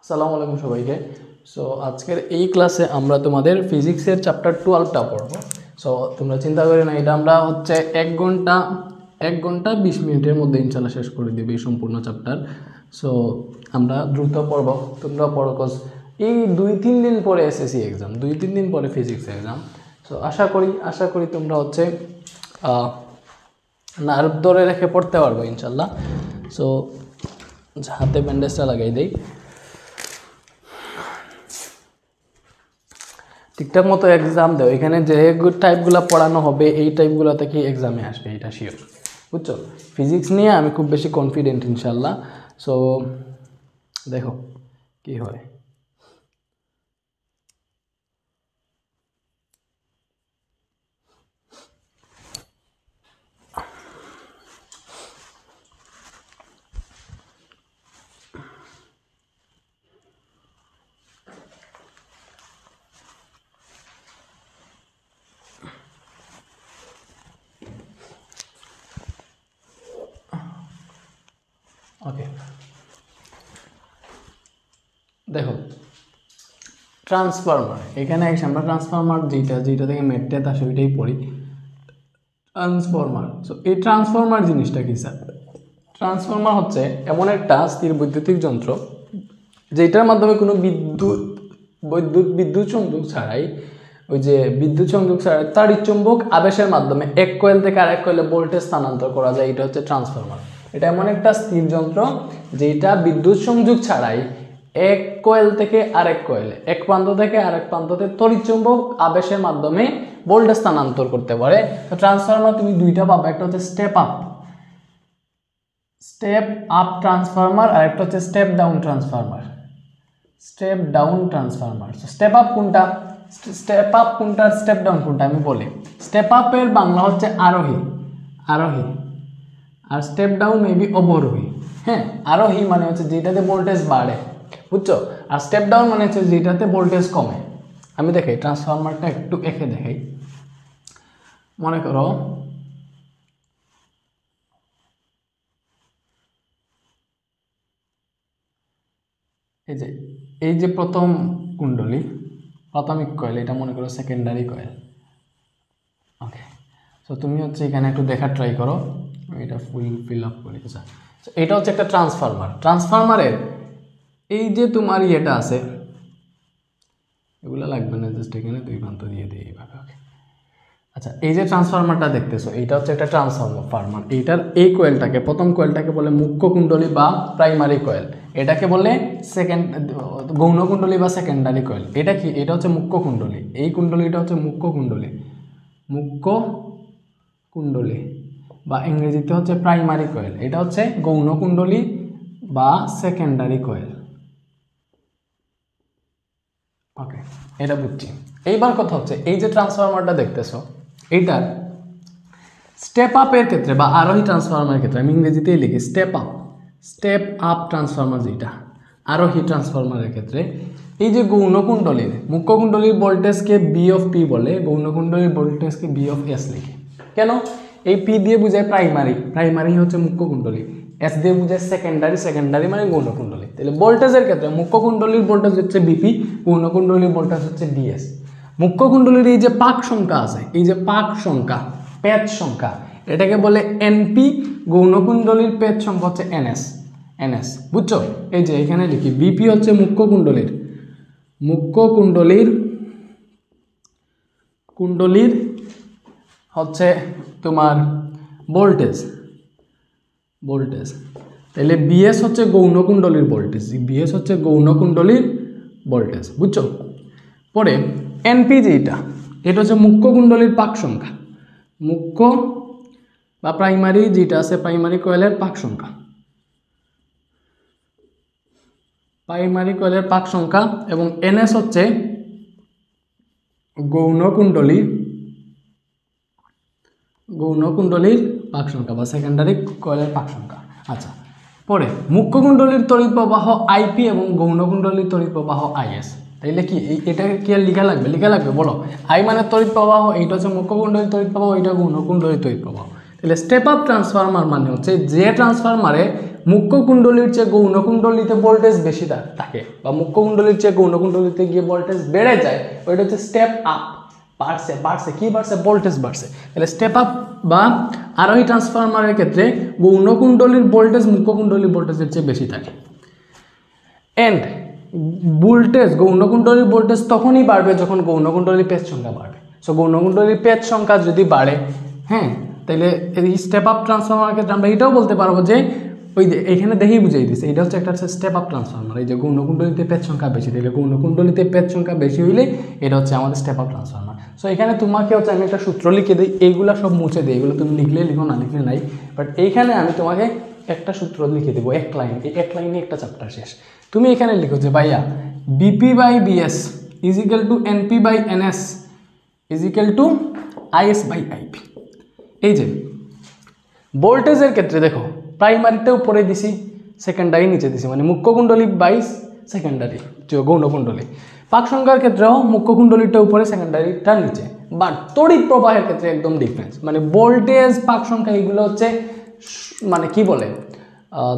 আসসালামু আলাইকুম সবাইকে। সো আজকের এই ক্লাসে আমরা তোমাদের ফিজিক্সের চ্যাপ্টার 12টা পড়ব। সো তোমরা চিন্তা করে না, এটা আমরা হচ্ছে 1 ঘন্টা 20 মিনিটের মধ্যে ইনশাল্লাহ শেষ করে দেবে এই সম্পূর্ণ চ্যাপ্টার। সো আমরা দ্রুত পড়ব, তোমরা পড়ো, কজ এই 2-3 দিন পরে এসএসসি এক্সাম, 2-3 দিন পরে ফিজিক্স এক্সাম। সো আশা করি তোমরা হচ্ছে নার্ভ ধরে রেখে পড়তে পারবো ইনশাল্লাহ। সো হাতে ব্যান্ডেজটা লাগাই দেই, ঠিকঠাক মতো এক্সাম দেও। এখানে যে টাইপগুলো পড়ানো হবে এই টাইপগুলো থেকে এক্সামে আসবে, এটা শিওর, বুঝছো? ফিজিক্স নিয়ে আমি খুব বেশি কনফিডেন্ট ইনশাল্লাহ। সো দেখো কি হয়। ওকে, দেখো ট্রান্সফরমার, এখানে এসে আমরা ট্রান্সফরমার যেটা থেকে মেট্রেট আসে ওইটাই পড়ি, ট্রান্সফরমার। সো এই ট্রান্সফরমার জিনিসটা কি স্যার? ট্রান্সফরমার হচ্ছে এমন একটা স্থির বৈদ্যুতিক যন্ত্র যেটার মাধ্যমে কোনো বিদ্যুৎ সংযোগ ছাড়াই, ওই যে বিদ্যুৎ সংযোগ ছাড়াই তাড়িৎচুম্বক আবেশের মাধ্যমে এক কয়েল থেকে আরেক কয়েলে ভোল্টেজ স্থানান্তর করা যায়। এটা হচ্ছে ট্রান্সফরমার। এটা এমন একটা স্থির যন্ত্র যেটা বিদ্যুৎ সংযোগ ছাড়াই এক কয়েল থেকে আরেক কয়েলে, এক প্রান্ত থেকে আরেক প্রান্ততে তড়িৎচুম্বক আবেশের মাধ্যমে ভোল্টেজ স্থানান্তর করতে পারে। তো ট্রান্সফরমার তুমি দুইটা পাবে, একটা হচ্ছে স্টেপ আপ ট্রান্সফরমার আর একটা হচ্ছে step down transformer. Step up কোনটা, স্টেপ ডাউন কোনটা আমি বলি। স্টেপ আপের বাংলা হচ্ছে আরোহী, আর স্টেপ ডাউন মেবি অবরোহী। হ্যাঁ, আরোহী মানে হচ্ছে যেটাতে ভোল্টেজ বাড়ে, বুঝছো? আর স্টেপ ডাউন মানে হচ্ছে যেটাতে ভোল্টেজ কমে। আমি দেখাই ট্রান্সফরমারটা একটু এঁকে দেখাই। মনে করো এই যে প্রথম কুণ্ডলী, প্রাথমিক কয়েল, এটা মনে করো সেকেন্ডারি কয়েল। ওকে, সো তুমি হচ্ছে এখানে একটু দেখার ট্রাই করো, এটা ফিল আপ করি। আচ্ছা, এটা হচ্ছে একটা ট্রান্সফরমারের এই যে তোমার ইয়েটা আছে, এগুলো লাগবে না, জাস্ট এখানে দুই প্রান্ত দিয়ে দিই এইভাবে। ওকে, আচ্ছা, এই যে ট্রান্সফরমারটা দেখতেছো, এটা হচ্ছে একটা ট্রান্সফরমার। এইটার এই কয়েলটাকে, প্রথম কয়েলটাকে বলে মুখ্য কুণ্ডলী বা প্রাইমারি কয়েল, এটাকে বলে গৌণ কুণ্ডলী বা সেকেন্ডারি কয়েল। এটা কি? এটা হচ্ছে মুখ্য কুণ্ডলী, এই কুণ্ডলীটা হচ্ছে মুখ্য কুণ্ডলী বা ইংরেজিতে হচ্ছে প্রাইমারি কয়েল। এটা হচ্ছে গৌণ কুণ্ডলী বা সেকেন্ডারি কয়েল। ওকে, এটা বুঝছি। এইবার কথা হচ্ছে এই যে ট্রান্সফরমারটা দেখতেছো, এইটার স্টেপ আপের ক্ষেত্রে বা আরোহী ট্রান্সফরমারের ক্ষেত্রে, আমি ইংরেজিতেই লিখি স্টেপ আপ ট্রান্সফরমার, যেটা আরোহী ট্রান্সফরমারের ক্ষেত্রে এই যে গৌণ কুণ্ডলীর, মুখ্য কুণ্ডলীর ভোল্টেজকে বি অফ পি বলে, গৌণ কুণ্ডলীর ভোল্টেজকে বি অফ এস লিখে। কেন? এই পি দিয়ে বোঝায় প্রাইমারি হচ্ছে মুখ্য কুণ্ডলী, এস দিয়ে বোঝায় সেকেন্ডারি মানে গৌণ কুণ্ডলী। তাহলে ভোল্টেজের ক্ষেত্রে মুখ্য কুণ্ডলীর ভোল্টেজ হচ্ছে বিপি, গৌণ কুণ্ডলীর ভোল্টেজ হচ্ছে ডিএস। মুখ্য কুণ্ডলীর এই যে পাক সংখ্যা আছে, এই যে পাক সংখ্যা, প্যাচ সংখ্যা, এটাকে বলে এনপি। গৌণ কুণ্ডলীর প্যাচ সংখ্যা হচ্ছে এনএস, বুঝছো? এই যে এখানে লিখি, বিপি হচ্ছে মুখ্য কুণ্ডলীর হচ্ছে তোমার ভোল্টেজ। তাহলে বিএস হচ্ছে গৌণ কুণ্ডলীর ভোল্টেজ, বুঝছো? পরে এনপি যেটা, এটা হচ্ছে মুখ্য কুণ্ডলীর পাক সংখ্যা, মুখ্য বা প্রাইমারি যেটা আছে, প্রাইমারি কয়েলের পাক সংখ্যা, এবং এনএস হচ্ছে গৌণ কুণ্ডলীর পাক সংখ্যা বা সেকেন্ডারি কয়েলের পাক সংখ্যা। আচ্ছা, পরে মুখ্য কুণ্ডলীর তড়িৎ প্রবাহ আইপি এবং গৌণ কুণ্ডলীর তড়িৎ প্রবাহ আইএস। তাইলে কি এটা কি আর লেখা লাগবে? বলো, আই মানে তড়িৎ প্রবাহ, এইটা হচ্ছে মুখ্য কুণ্ডলীর তড়িৎ প্রবাহ, এইটা গৌণ কুণ্ডলীর তড়িৎ প্রবাহ। তাহলে স্টেপ আপ ট্রান্সফরমার মানে হচ্ছে যে ট্রান্সফরমারে মুখ্য কুণ্ডলীর চেয়ে গৌণ কুণ্ডলীতে ভোল্টেজ বেশি থাকে বা মুখ্য কুণ্ডলীর চেয়ে গৌণ কুণ্ডলীতে গিয়ে ভোল্টেজ বেড়ে যায়, ওইটা হচ্ছে স্টেপ আপ। বাড়ছে কি বাড়ছে? ভোল্টেজ বাড়ছে। তাহলে স্টেপ আপ বা আরোহী ট্রান্সফরমারের ক্ষেত্রে গৌণ কুণ্ডলীর ভোল্টেজ মুখ্য কুণ্ডলীর ভোল্টেজের চেয়ে বেশি থাকে। এন্ড ভোল্টেজ গৌণ কুণ্ডলীর ভোল্টেজ তখনই বাড়বে যখন গৌণ কুণ্ডলীর পেজ সংখ্যা বাড়বে। সো গৌণ কুণ্ডলীর পেজ সংখ্যা যদি বাড়ে, হ্যাঁ, তাহলে এই স্টেপ আপ ট্রান্সফরমারের ক্ষেত্রে আমরা এটাও বলতে পারবো যে ওই এখানে দেখেই বুঝিয়ে দিচ্ছে, এটা হচ্ছে একটা স্টেপ আপ ট্রান্সফরমার। এই যে গৌণ কুণ্ডলীতে পেজ সংখ্যা বেশি, তাহলে গৌণ কুণ্ডলীতে পেজ সংখ্যা বেশি হইলে এটা হচ্ছে আমাদের স্টেপ আপ ট্রান্সফরমার। সো এখানে তোমাকে হচ্ছে আমি একটা সূত্র লিখে দিই, এইগুলো সব মুছে দিই, এগুলো তুমি লিখলে লিখো, না লিখলে নাই। বাট এইখানে আমি তোমাকে একটা সূত্র লিখে দেবো, এক লাইন, এই এক লাইনে একটা চ্যাপ্টার শেষ। তুমি এখানে লিখো যে ভাইয়া VP by VS is equal to NP by NS is equal to IS by IP. এই যে ভোল্টেজের ক্ষেত্রে দেখো প্রাইমারিটা উপরে দিছি, সেকেন্ডারি নিচে দিছি, মানে মুখ্য কুণ্ডলী বাইস সেকেন্ডারি গৌণ কুণ্ডলী। পাক সংখ্যার ক্ষেত্রেও মুখ্য কুণ্ডলীটা উপরে সেকেন্ডারিটা নিচে। বাট তড়িৎ প্রবাহের ক্ষেত্রে একদম ডিফারেন্স, মানে ভোল্টেজ পাক সংখ্যা এগুলো হচ্ছে মানে কি বলে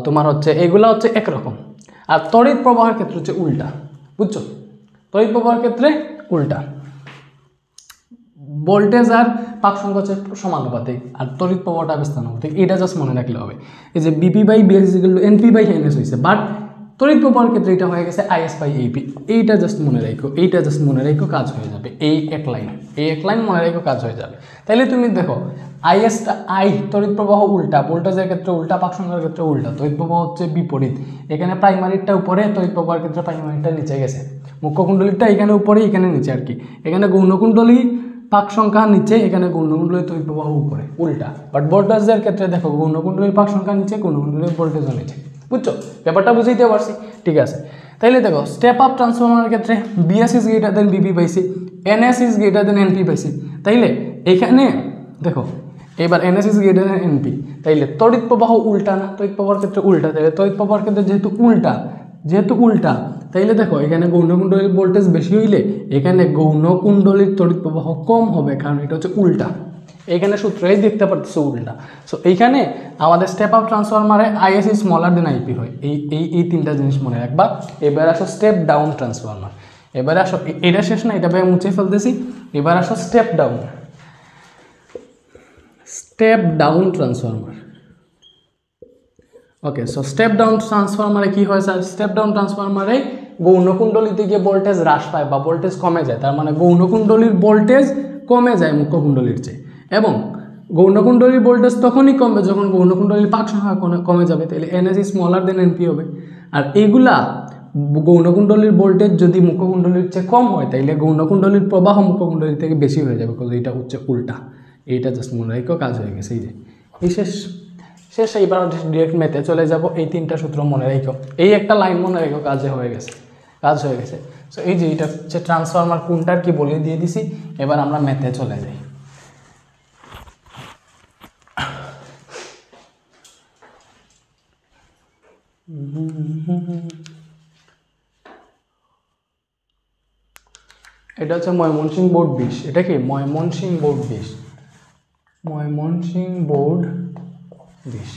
তোমার হচ্ছে এগুলো হচ্ছে একরকম, আর তড়িৎ প্রবাহের ক্ষেত্রে হচ্ছে উল্টা, বুঝছো? তড়িৎ প্রবাহের ক্ষেত্রে উল্টা, ভোল্টেজ আর পাক সংখ্যা হচ্ছে সমানুপাতিক আর তড়িৎ প্রবাহটা ব্যস্তানুপাতিক। এটা জাস্ট মনে রাখলে হবে। এই যে VP by VS equal to NP by NS হয়েছে, বাট তড়িৎ প্রবাহের ক্ষেত্রে এটা হয়ে গেছে আইএস বাই এইপি। এইটা জাস্ট মনে রাখো, এইটা জাস্ট মনে রাখো, কাজ হয়ে যাবে। এই এক লাইন মনে রাখো, কাজ হয়ে যাবে। তাইলে তুমি দেখো আইএসটা আই তড়িৎ প্রবাহ উল্টা, ভোল্টেজের ক্ষেত্রে উল্টা, পাক সংখ্যার ক্ষেত্রে উল্টা, তড়িৎ প্রবাহ হচ্ছে বিপরীত। এখানে প্রাইমারিটা উপরে, তড়িৎ প্রবাহের ক্ষেত্রে প্রাইমারিটা নিচে গেছে, মুখ্য কুণ্ডলীটা এখানে উপরে, এখানে নিচে আর কি। এখানে গৌণ কুণ্ডলী পাক সংখ্যা নিচে, এখানে গৌণ কুণ্ডলীর তড়িৎ প্রবাহ উপরে, উল্টা। বাট ভোল্টেজের ক্ষেত্রে দেখো গৌণ কুণ্ডলীর পাক সংখ্যা নিচে, গৌণ কুণ্ডলীর ভোল্টেজও নিচে। বুঝছো ব্যাপারটা? বুঝাইতে পারছি? ঠিক আছে। তাইলে দেখো স্টেপ আপ ট্রান্সফরমারের ক্ষেত্রে VS is greater than VP পাইছি, NS is greater than NP পাইছি। তাইলে এখানে দেখো এবার NS is greater than NP, তাইলে তড়িৎ প্রবাহ উল্টা না? তড়িৎ প্রবাহের ক্ষেত্রে উল্টা। তাইলে তড়িৎ প্রবাহের ক্ষেত্রে যেহেতু উল্টা, তাইলে দেখো এখানে গৌণ কুণ্ডলীর ভোল্টেজ বেশি হইলে এখানে গৌণ কুণ্ডলীর তড়িৎ প্রবাহ কম হবে, কারণ এটা হচ্ছে উল্টা। এইখানে সূত্রেই দেখতে পারতেছে উল্টা। সো এইখানে আমাদের স্টেপ আপ ট্রান্সফরমারে IS is smaller than IP হয়। এই তিনটা জিনিস মনে রাখবা। এবার আসো স্টেপ ডাউন ট্রান্সফরমার। এবারে আসো, এটা শেষ না, এটা ভাই মুছে ফেলতেছি। এবার আসো স্টেপ ডাউন ট্রান্সফরমার। ওকে, সো স্টেপ ডাউন ট্রান্সফরমারে কি হয় স্যার? স্টেপ ডাউন ট্রান্সফরমারে গৌণ কুণ্ডলীতে গিয়ে ভোল্টেজ হ্রাস পায় বা ভোল্টেজ কমে যায়, তার মানে গৌণ কুণ্ডলীর ভোল্টেজ কমে যায় মুখ্য কুণ্ডলীর চেয়ে। এবং গৌণ কুণ্ডলীর ভোল্টেজ তখনই কমবে যখন গৌণ কুণ্ডলীর পাক সংখ্যা কমে যাবে, তাহলে NS is smaller than NP হবে। আর এইগুলা গৌণ কুণ্ডলীর ভোল্টেজ যদি মুখ্য কুণ্ডলীর চেয়ে কম হয়, তাইলে গৌণ কুণ্ডলীর প্রবাহ মুখ্য কুণ্ডলীর থেকে বেশি হয়ে যাবে, কারণ এটা হচ্ছে উল্টা। এইটা জাস্ট মনে রাখো, কাজ হয়ে গেছে। এই যে এই শেষ। এইবার ডিরেক্ট মেতে চলে যাব। এই তিনটা সূত্র মনে রেখো, এই একটা লাইন মনে রেখো, কাজ হয়ে গেছে। সো এই যে এটা হচ্ছে ট্রান্সফরমার কোনটার কি বলে দিয়ে দিছি। এবার আমরা মেতে চলে যাই। এটা হচ্ছে ময়মনসিংহ বোর্ড 20। এটা কি ময়মনসিংহ বোর্ড 20।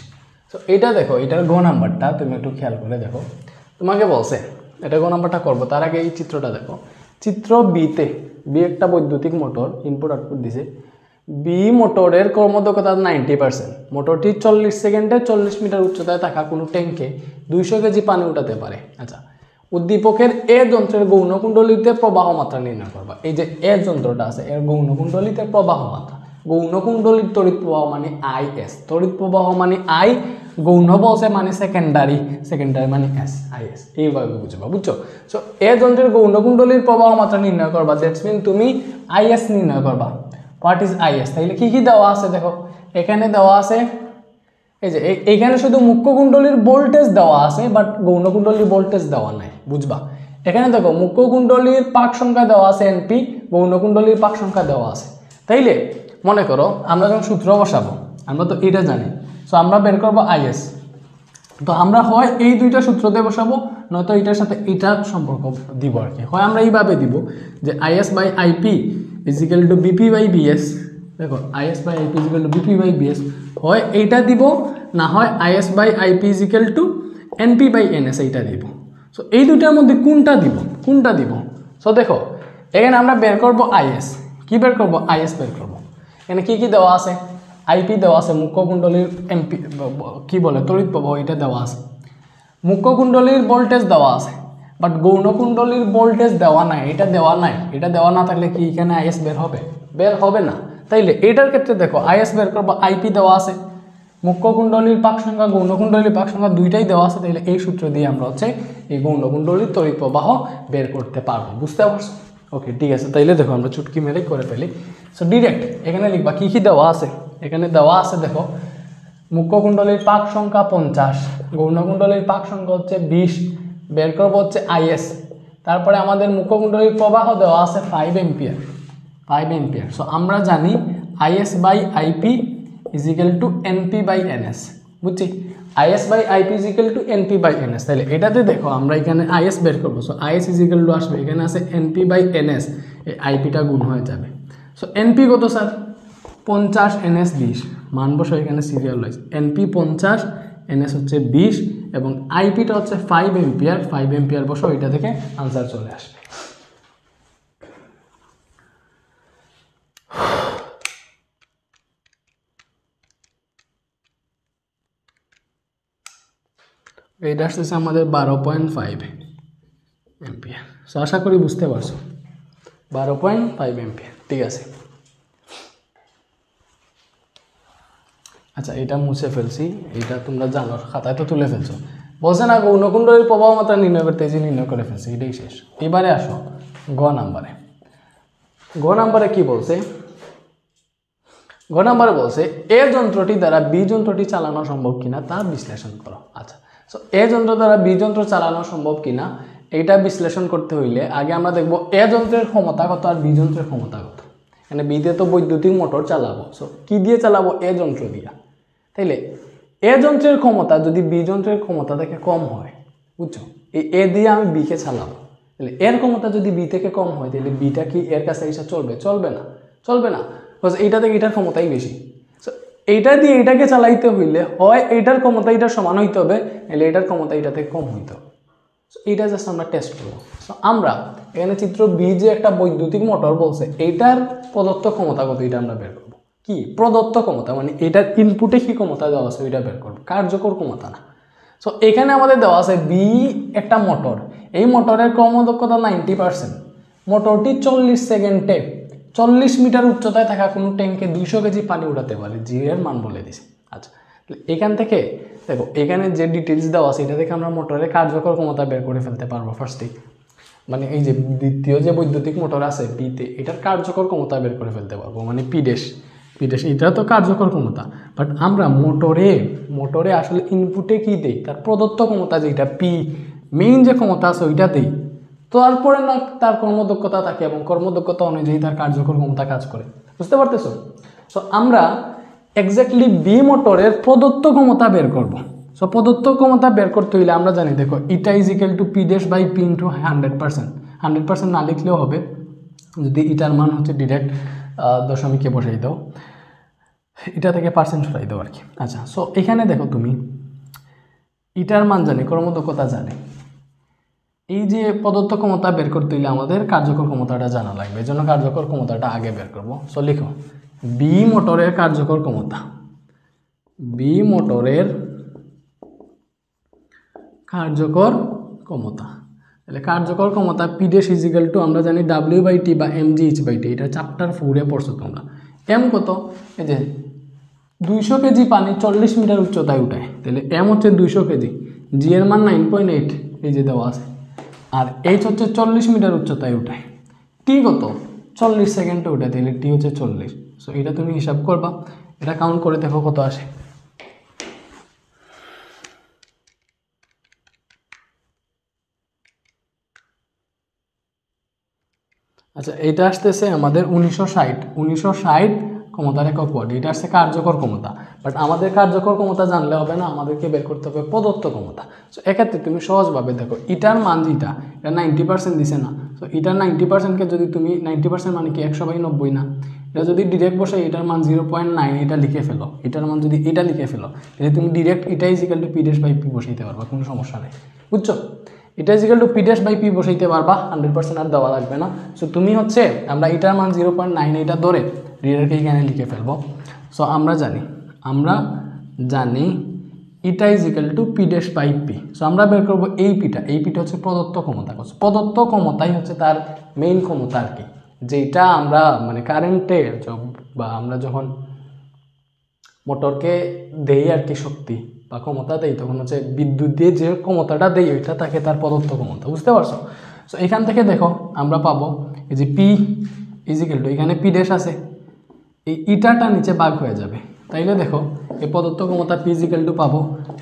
তো এটা দেখো, এটার গ নাম্বারটা তুমি একটু খেয়াল করে দেখো। তোমাকে বলছে এটা গ নাম্বারটা করবো, তার আগে এই চিত্রটা দেখো। চিত্র বিতে বি একটা বৈদ্যুতিক মোটর ইনপুট আউটপুট দিছে। বি মোটরের কর্মদক্ষতা 90%। মোটরটি 40 সেকেন্ডে 40 মিটার উচ্চতায় থাকা কোনো ট্যাঙ্কে 200 কেজি পানি উঠাতে পারে। আচ্ছা, উদ্দীপকের এ যন্ত্রের গৌণ কুণ্ডলীতে প্রবাহ মাত্রা নির্ণয় করবা। এই যে এ যন্ত্রটা আছে, এর গৌণ কুণ্ডলীতে প্রবাহ মাত্রা। গৌণ কুণ্ডলীর তড়িৎ প্রবাহ মানে আইএস, তড়িৎ প্রবাহ মানে আই, গৌণ বলছে মানে সেকেন্ডারি মানে এস, আইএস। এইভাবে বুঝবা, বুঝছো? সো এ যন্ত্রের গৌণ কুণ্ডলীর প্রবাহ মাত্রা নির্ণয় করবা, দ্যাটস মিন তুমি আইএস নির্ণয় করবা। What is is? তাইলে কি দেওয়া আছে দেখো, এখানে দেওয়া আছে এই যে এইখানে শুধু মুখ্য কুণ্ডলীর ভোল্টেজ দেওয়া আছে, বাট গৌণ কুণ্ডলীর ভোল্টেজ দেওয়া নাই, বুঝবা? এখানে দেখো মুখ্য কুণ্ডলীর পাক সংখ্যা দেওয়া আছে এনপি, গৌণ কুণ্ডলীর পাক সংখ্যা দেওয়া আছে। তাইলে মনে করো আমরা যখন সূত্র বসাবো, আমরা তো এটা জানি, সো আমরা বের করবো আইএস। তো আমরা হয় এই দুইটা সূত্রতে বসাবো, নয়তো এটার সাথে এটার সম্পর্ক দিব আর কি। হয় আমরা এইভাবে দিব যে IS by IP is equal to VP by VS দেখো IS by IP is equal to VP by VS, হয় এইটা দিব না হয় IS by IP is equal to NP by NS এইটা দিব। সো এই দুটার মধ্যে কোনটা দিব? সো দেখো এখানে আমরা বের করব আইএস, কি বের করব? আইএস বের করব। এখানে কি দেওয়া আছে? আইপি দেওয়া আছে, মুখ্য কুণ্ডলীর এমপি কি বলে তড়িৎ প্রবাহ এটা দেওয়া আছে, মুখ্য কুণ্ডলীর ভোল্টেজ দেওয়া আছে, বাট গৌণ কুণ্ডলীর ভোল্টেজ দেওয়া নাই, এটা দেওয়া নাই। এটা দেওয়া না থাকলে কি এখানে আইএস বের হবে? বের হবে না। তাইলে এটার ক্ষেত্রে দেখো আইএস বের করবো, আইপি দেওয়া আছে, মুখ্য কুণ্ডলীর পাক সংখ্যা গৌণ কুণ্ডলীর পাক সংখ্যা দুইটাই দেওয়া আছে। তাইলে এই সূত্র দিয়ে আমরা হচ্ছে এই গৌণ কুণ্ডলীর তড়িৎ প্রবাহ বের করতে পারবো। বুঝতে পারছো? ওকে, ঠিক আছে। তাইলে দেখো আমরা চুটকি মেরে করে ফেলি। সো ডিরেক্ট এখানে লিখবা কি দেওয়া আছে। এখানে দেওয়া আছে দেখো মুখ্য কুণ্ডলীর পাক সংখ্যা 50, গৌণ কুণ্ডলীর পাক সংখ্যা হচ্ছে 20, বের করবো হচ্ছে আইএস। তারপরে আমাদের মুখ্য কুণ্ডলীর প্রবাহ দেওয়া আছে 5 এম্পিয়ার। সো আমরা জানি IS by IP is equal to NP by NS. বুঝছি? IS by IP is equal to NP by NS. তাহলে এটাতে দেখো আমরা এখানে আইএস বের করবো। সো আইএস ইজিক্যাল টু আসবে, এখানে আছে এনপি বাই এনএস, এই আইপিটা গুণ হয়ে যাবে। সো এনপি কত স্যার? 50, এনএস 20, মান বসো এখানে সিরিয়াল ওয়াইজ। এনপি 50, এনএস হচ্ছে 20 এবং আইপিটা হচ্ছে 5 এম্পিয়ার বসো, ওইটা থেকে আনসার চলে আসবে। এইটা আসতেছে আমাদের 12.5 এম্পিয়ার। সো আশা করি বুঝতে পারছো, 12.5 এম্পিয়ার। ঠিক আছে, আচ্ছা এটা মুছে ফেলছি, এটা তোমরা জানো, খাতায় তো তুলে ফেলছো। বলছে না গৌণ কুণ্ডলীর প্রবাহ মাত্রা নির্ণয় করতে, যে নির্ণয় করে ফেলছি, এটাই শেষ। এবারে আসো গ নাম্বারে কি বলছে? গ নাম্বারে বলছে এ যন্ত্রটি দ্বারা বি যন্ত্রটি চালানো সম্ভব কিনা তা বিশ্লেষণ করো। আচ্ছা, সো এ যন্ত্র দ্বারা বি যন্ত্র চালানো সম্ভব কিনা এইটা বিশ্লেষণ করতে হইলে আগে আমরা দেখবো এ যন্ত্রের ক্ষমতা কত আর বি যন্ত্রের ক্ষমতা কত। এখানে বি দিয়ে তো বৈদ্যুতিক মোটর চালাবো, সো কি দিয়ে চালাবো? এ যন্ত্র দিয়া। তাইলে এ যন্ত্রের ক্ষমতা যদি বি যন্ত্রের ক্ষমতা থেকে কম হয়, বুঝছো, এই এ দিয়ে আমি বিকে চালাবো, তাহলে এর ক্ষমতা যদি বি থেকে কম হয় তাহলে বিটা কি এর কাছে এসে চলবে? চলবে না, বিকজ এইটা থেকে এটার ক্ষমতাই বেশি। সো এইটা দিয়ে এটাকে চালাইতে হইলে হয় এইটার ক্ষমতা এটার সমান হইতে হবে, নাহলে এটার ক্ষমতা এটা থেকে কম হইতে হবে। সো এইটা জাস্ট আমরা টেস্ট করবো। সো আমরা এখানে চিত্র বি যে একটা বৈদ্যুতিক মোটর বলছে, এইটার প্রদত্ত ক্ষমতা কত এটা আমরা বের করবো। কি প্রদত্ত ক্ষমতা মানে এটার ইনপুটে কি ক্ষমতা দেওয়া আছে ওইটা বের করবো, কার্যকর ক্ষমতা না। সো এখানে আমাদের দেওয়া আছে বি একটা মোটর, এই মোটরের ক্রমদক্ষতা 90%। মোটরটি 40 সেকেন্ডে 40 মিটার উচ্চতায় থাকা কোনো ট্যাঙ্কে 200 কেজি পানি উঠাতে পারে, জি এর মান বলে দিছে। আচ্ছা, এখান থেকে দেখো এখানে যে ডিটেলস দেওয়া আছে এটা থেকে আমরা মোটরের কার্যকর ক্ষমতা বের করে ফেলতে পারবো ফার্স্টেই। মানে এই যে দ্বিতীয় যে বৈদ্যুতিক মোটর আছে বিতে, এটার কার্যকর ক্ষমতা বের করে ফেলতে পারবো, মানে পি ড্যাশ এটা তো কার্যকর ক্ষমতা। বাট আমরা মোটরে আসলে ইনপুটে কি দেই? তার প্রদত্ত ক্ষমতা যেটা পি, মেইন যে ক্ষমতা আছে ওইটা দেই, তারপরে না তার কর্মদক্ষতা থাকে এবং কর্মদক্ষতা অনুযায়ী তার কার্যকর ক্ষমতা কাজ করে। বুঝতে পারতেছো? সো আমরা এক্স্যাক্টলি বি মোটরের প্রদত্ত ক্ষমতা বের করব। সো প্রদত্ত ক্ষমতা বের করতে হইলে আমরা জানি দেখো eta is equal to P dash by P into 100%। 100% না লিখলেও হবে, যদি ইটার মান হচ্ছে ডিরেক্ট দশমিকে বসাই দাও, এটা থেকে পার্সেন্ট সরাই দাও আর কি। আচ্ছা, সো এখানে দেখো তুমি ইটার মান জানি, কর্মদক্ষতা জানি, এই যে প্রদত্ত ক্ষমতা বের করতে হইলে আমাদের কার্যকর ক্ষমতাটা জানা লাগবে, এই জন্য কার্যকর ক্ষমতাটা আগে বের করব। সো লিখো বি মোটরের কার্যকর ক্ষমতা, বি মোটরের কার্যকর ক্ষমতা, তাহলে কার্যকর ক্ষমতা P dash is equal to আমরা জানি ডাব্লিউ বাই টি বা M G H by T, এটা চ্যাপ্টার 4-এ পড়ছো তোমরা। এম কত? এই যে 200 কেজি পানি 40 মিটার উচ্চতায় উঠায়, তাহলে এম হচ্ছে 200 কেজি, জি এর মান 9.8 এই যে দেওয়া আছে, আর এইচ হচ্ছে 40 মিটার উচ্চতায় উঠায়, টি কত? 40 সেকেন্ডে উঠায়, তাহলে টি হচ্ছে 40। সো এটা তুমি হিসাব করবা, এটা কাউন্ট করে দেখো কত আসে। আচ্ছা, এটা আসতেছে আমাদের 1960 ক্ষমতার একক ওয়াট, এটা আসছে কার্যকর ক্ষমতা। বাট আমাদের কার্যকর ক্ষমতা জানলে হবে না, আমাদেরকে বের করতে হবে প্রদত্ত ক্ষমতা। সো এক্ষেত্রে তুমি সহজভাবে দেখো ইটার মান যেটা, এটা 90% দিছে না। সো ইটার 90%কে যদি তুমি 90% মানে কি 100/90 না, এটা যদি ডিরেক্ট বসে এটার মান 0.9 এটা লিখে ফেলো, এটার মান যদি এটা লিখে ফেলো, তাহলে তুমি ডিরেক্ট এটা is equal to P dash by P বসাইতে পারবা, কোনো সমস্যা নেই, বুঝছো? এটা is equal to P dash by P বসাইতে পারবা, 100% আর দেওয়া লাগবে না। সো তুমি হচ্ছে আমরা এটার মান 0.9 এটা ধরে ডিরেক্ট এইখানে লিখে ফেলবো। সো আমরা জানি এটা is equal to P dash by P. So আমরা বের করবো এই পিটা হচ্ছে প্রদত্ত ক্ষমতা। প্রদত্ত ক্ষমতাই হচ্ছে তার মেইন ক্ষমতা আর কি, যেটা আমরা মানে কারেন্টে বা আমরা যখন মোটরকে দেই আর কি শক্তি বা ক্ষমতা দেই, তখন হচ্ছে বিদ্যুৎ দিয়ে যে ক্ষমতাটা দেই ওইটা তাকে তার প্রদত্ত ক্ষমতা, বুঝতে পারছো? সো এখান থেকে দেখো আমরা পাবো এই যে পি ইজিক্যাল টু, এখানে পি ড্যাশ আছে, এই ইটাটা নিচে ভাগ হয়ে যাবে, তাইলে দেখো এই প্রদত্ত ক্ষমতা পি ইজিক্যাল টু পাবো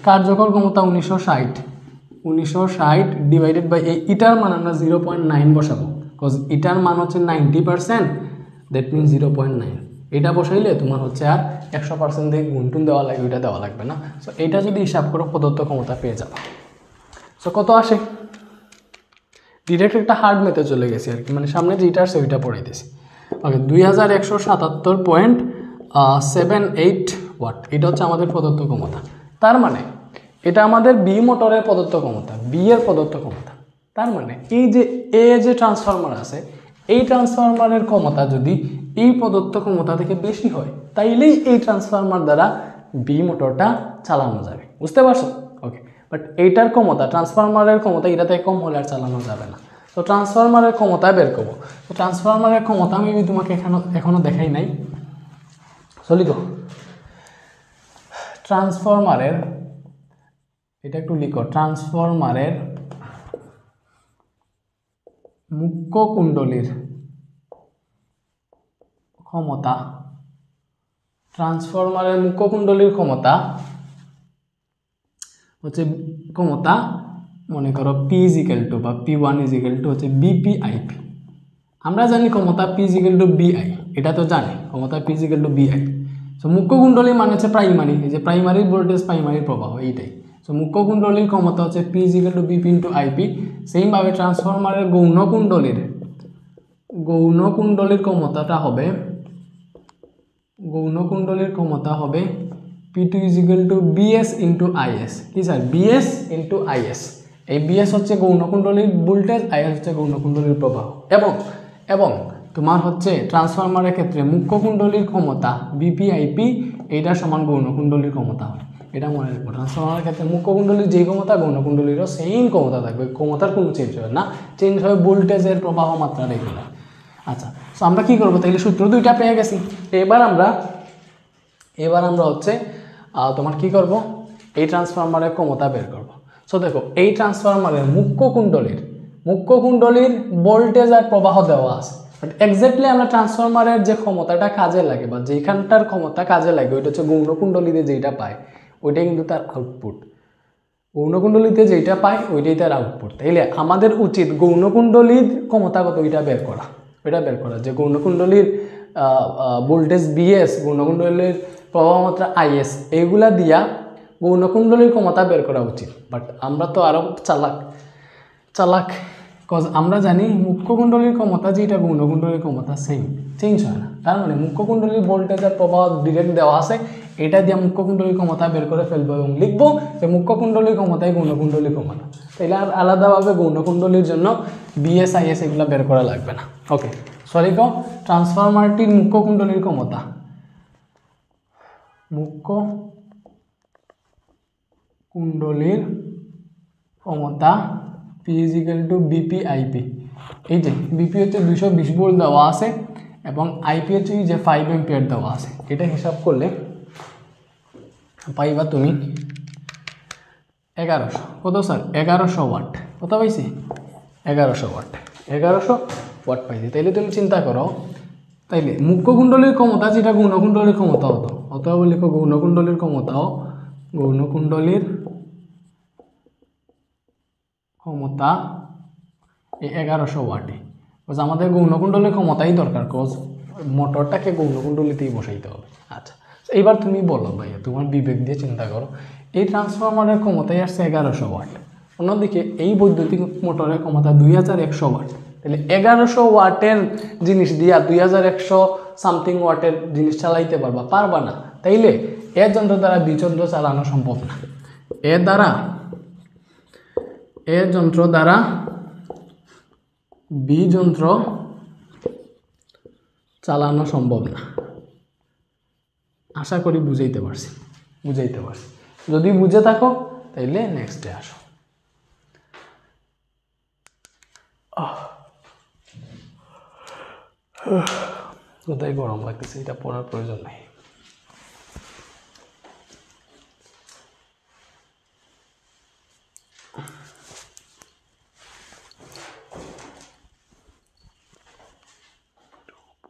কার্যকর ক্ষমতা 1960 ডিভাইডেড বাই এই ইটার মান আমরা 0.9 বসাবো, বিকজ ইটার মান হচ্ছে 90%, দ্যাট মিন 0.9। এটা বসাইলে তোমার হচ্ছে আর 100% দিয়ে গুণটুন দেওয়া লাগবে, ওইটা দেওয়া লাগবে না। সো এটা যদি হিসাব করো প্রদত্ত ক্ষমতা পেয়ে যাবে। সো কত আসে? ডিরেক্ট একটা হার্ড মেথে চলে গেছি আর কি, মানে সামনে যেটা আসছে ওইটা পড়াইতেছি। ওকে, 2177.78 ওয়াট, এটা হচ্ছে আমাদের প্রদত্ত ক্ষমতা। তার মানে এটা আমাদের বি মোটরের প্রদত্ত ক্ষমতা, বি এর প্রদত্ত ক্ষমতা। তার মানে এই যে এ যে ট্রান্সফরমার আছে, এই ট্রান্সফরমারের ক্ষমতা যদি এই প্রদত্ত ক্ষমতা থেকে বেশি হয়, তাইলেই এই ট্রান্সফরমার দ্বারা বি মোটরটা চালানো যাবে, বুঝতে পারছো? ওকে, বাট এইটার ক্ষমতা, ট্রান্সফরমারের ক্ষমতা এটা থেকে কম হলে আর চালানো যাবে না। তো ট্রান্সফরমারের ক্ষমতা বের করবো। তো ট্রান্সফরমারের ক্ষমতা আমি তোমাকে এখনো দেখাই নাই, চলি গো। ট্রান্সফরমারের এটা একটু লিখো, ট্রান্সফরমারের মুখ্য কুণ্ডলীর ক্ষমতা, ট্রান্সফরমারের মুখ্য কুণ্ডলীর ক্ষমতা হচ্ছে ক্ষমতা মনে করো পি ইজিক্যাল টু বা P1 ইজিক্যাল টু হচ্ছে বিপিআইপি। আমরা জানি ক্ষমতা পি ইজিক্যাল টু বিআই, এটা তো জানি ক্ষমতা পি ইজিক্যাল টু বিআই। সো মুখ্য কুণ্ডলী মানে হচ্ছে প্রাইমারি, এই যে প্রাইমারি ভোল্টেজ প্রাইমারি প্রবাহ এইটাই। সো মুখ্য কুণ্ডলীর ক্ষমতা হচ্ছে P is equal to VP into IP. সেইমভাবে ট্রান্সফরমারের গৌণ কুণ্ডলীর ক্ষমতাটা হবে, গৌণ কুণ্ডলীর ক্ষমতা হবে P2 equal to BS into IS. কি স্যার? BS into IS. এই বিএস হচ্ছে গৌণ কুণ্ডলীর ভোল্টেজ, আইএস হচ্ছে গৌণ কুণ্ডলীর প্রবাহ। এবং তোমার হচ্ছে ট্রান্সফরমারের ক্ষেত্রে মুখ্য কুণ্ডলীর ক্ষমতা বিপিআইপি, এইটা সমান গৌণ কুণ্ডলীর ক্ষমতা হয়, এটা মনে রাখবো। ট্রান্সফরমারের ক্ষেত্রে মুখ্য কুণ্ডলীর যেই ক্ষমতা, গৌণ কুণ্ডলীরও সেম ক্ষমতা থাকবে, ক্ষমতার কোনো চেঞ্জ হবে না, চেঞ্জ হবে ভোল্টেজের প্রবাহ মাত্রা রেগুলার। আচ্ছা, সো আমরা কি করবো তাইলে? সূত্র দুইটা পেয়ে গেছি। এবার আমরা হচ্ছে তোমার কি করব, এই ট্রান্সফরমারের ক্ষমতা বের করব। সো দেখো এই ট্রান্সফরমারের মুখ্য কুণ্ডলীর ভোল্টেজ আর প্রবাহ দেওয়া আছে, বাট এক্স্যাক্টলি আমরা ট্রান্সফরমারের যে ক্ষমতাটা কাজে লাগে বা যেখানটার ক্ষমতা কাজে লাগে ওইটা হচ্ছে গৌণ কুণ্ডলীতে যেটা পায় ওইটাই কিন্তু তার আউটপুট। গৌণ কুণ্ডলীতে যেটা পায় ওইটাই তার আউটপুট। তাইলে আমাদের উচিত গৌণ কুণ্ডলীর ক্ষমতা কত ওইটা বের করা, যে গৌণ কুণ্ডলীর ভোল্টেজ বিএস, গৌণ কুণ্ডলীর প্রবাহ মাত্রা আইএস, এইগুলা দিয়া গৌণ কুণ্ডলীর ক্ষমতা বের করা উচিত। বাট আমরা তো আরও চালাক কজ আমরা জানি মুখ্য কুণ্ডলীর ক্ষমতা যেটা গৌণ কুণ্ডলীর ক্ষমতা সেম, চেঞ্জ হয় না। তার মানে মুখ্য কুণ্ডলীর ভোল্টেজ আর প্রবাহ ডিরেক্ট দেওয়া আছে, এটা দিয়ে মুখ্য কুণ্ডলীর ক্ষমতা বের করে ফেলবো এবং লিখবো যে মুখ্য কুণ্ডলীর ক্ষমতাই গৌণ কুণ্ডলীর ক্ষমতা। তাইলে আর আলাদাভাবে গৌণ কুণ্ডলীর জন্য বিএস আইএস এগুলো বের করা লাগবে না। ওকে, সরি গো, ট্রান্সফরমারটির মুখ্য কুণ্ডলীর ক্ষমতা, মুখ্য কুণ্ডলীর ক্ষমতা পি ইজিক্যাল টু বিপিআইপি। এই যে বিপি হচ্ছে 220 ভোল্ট দেওয়া আছে এবং আইপি হচ্ছে যে 5 এম্পিয়ার দেওয়া আছে। এটা হিসাব করলে পাইবা তুমি 1100, কত স্যার? 1100 ওয়াট। কত পাইছি? 1100 ওয়াট পাইছি। তাইলে তুমি চিন্তা করো, তাইলে মুখ্য কুণ্ডলীর ক্ষমতা যেটা গৌণ কুণ্ডলীর ক্ষমতা হতো, অথবা লিখো গৌণ কুণ্ডলীর ক্ষমতাও, গৌণ কুণ্ডলীর ক্ষমতা এই 1100 ওয়াটে। বিকজ আমাদের গৌণ কুণ্ডলীর ক্ষমতাই দরকার, কজ মোটরটাকে গৌণ কুণ্ডলীতেই বসাইতে হবে। আচ্ছা, এইবার তুমি বলো ভাইয়া, তোমার বিবেক দিয়ে চিন্তা করো, এই ট্রান্সফরমারের ক্ষমতাই আসছে 1100 ওয়াট, অন্যদিকে এই বৈদ্যুতিক মোটরের ক্ষমতা 2100 ওয়াট। তাহলে 1100 ওয়াটের জিনিস দিয়া 2100 সামথিং ওয়াটের জিনিস চালাইতে পারবা না। তাইলে এ যন্ত্র দ্বারা বি যন্ত্র চালানো সম্ভব না। এ যন্ত্র দ্বারা বি যন্ত্র চালানো সম্ভব না। আশা করি বুঝাইতে পারছি। যদি বুঝে থাকো তাইলে নেক্সটে আসো। কোথায় গরম লাগতেছে, এটা পড়ার প্রয়োজন নেই।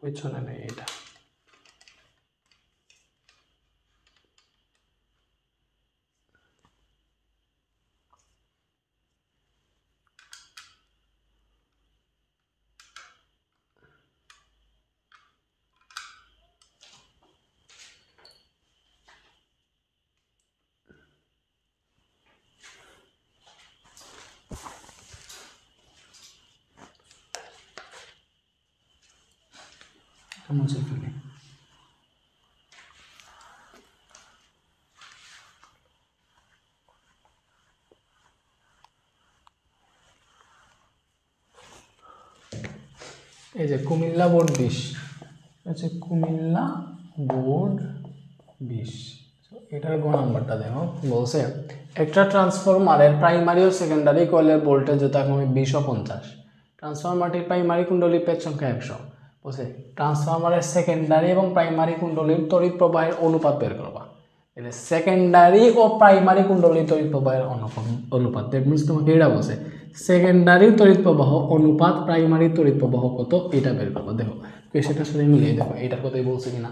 পিছনে নেই এটা। মুছে ফেলি। এই যে কুমিল্লা বোর্ড 20, আচ্ছা কুমিল্লা বোর্ড 20, এটার গ নাম্বারটা দেখো। বলছে একটা ট্রান্সফরমারের প্রাইমারি ও সেকেন্ডারি কয়েলের ভোল্টেজ যথাক্রমে 20 ও 50। ট্রান্সফরমারটির প্রাইমারি কুণ্ডলীর পেজ সংখ্যা 100। বলছে ট্রান্সফরমারের সেকেন্ডারি এবং প্রাইমারি কুণ্ডলীর তড়িৎ প্রবাহের অনুপাত বের করবা। এটা সেকেন্ডারি ও প্রাইমারি কুণ্ডলীর তড়িৎ প্রবাহের অনুপাত। দ্যাট মিনস তোমাকে এটা বলছে সেকেন্ডারি তড়িৎ প্রবাহ অনুপাত প্রাইমারি তড়িৎ প্রবাহ কত, এটা বের করবা। দেখো কোয়েশ্চেনটার সাথে মিলিয়ে দেখো এটার কথাই বলছে কিনা,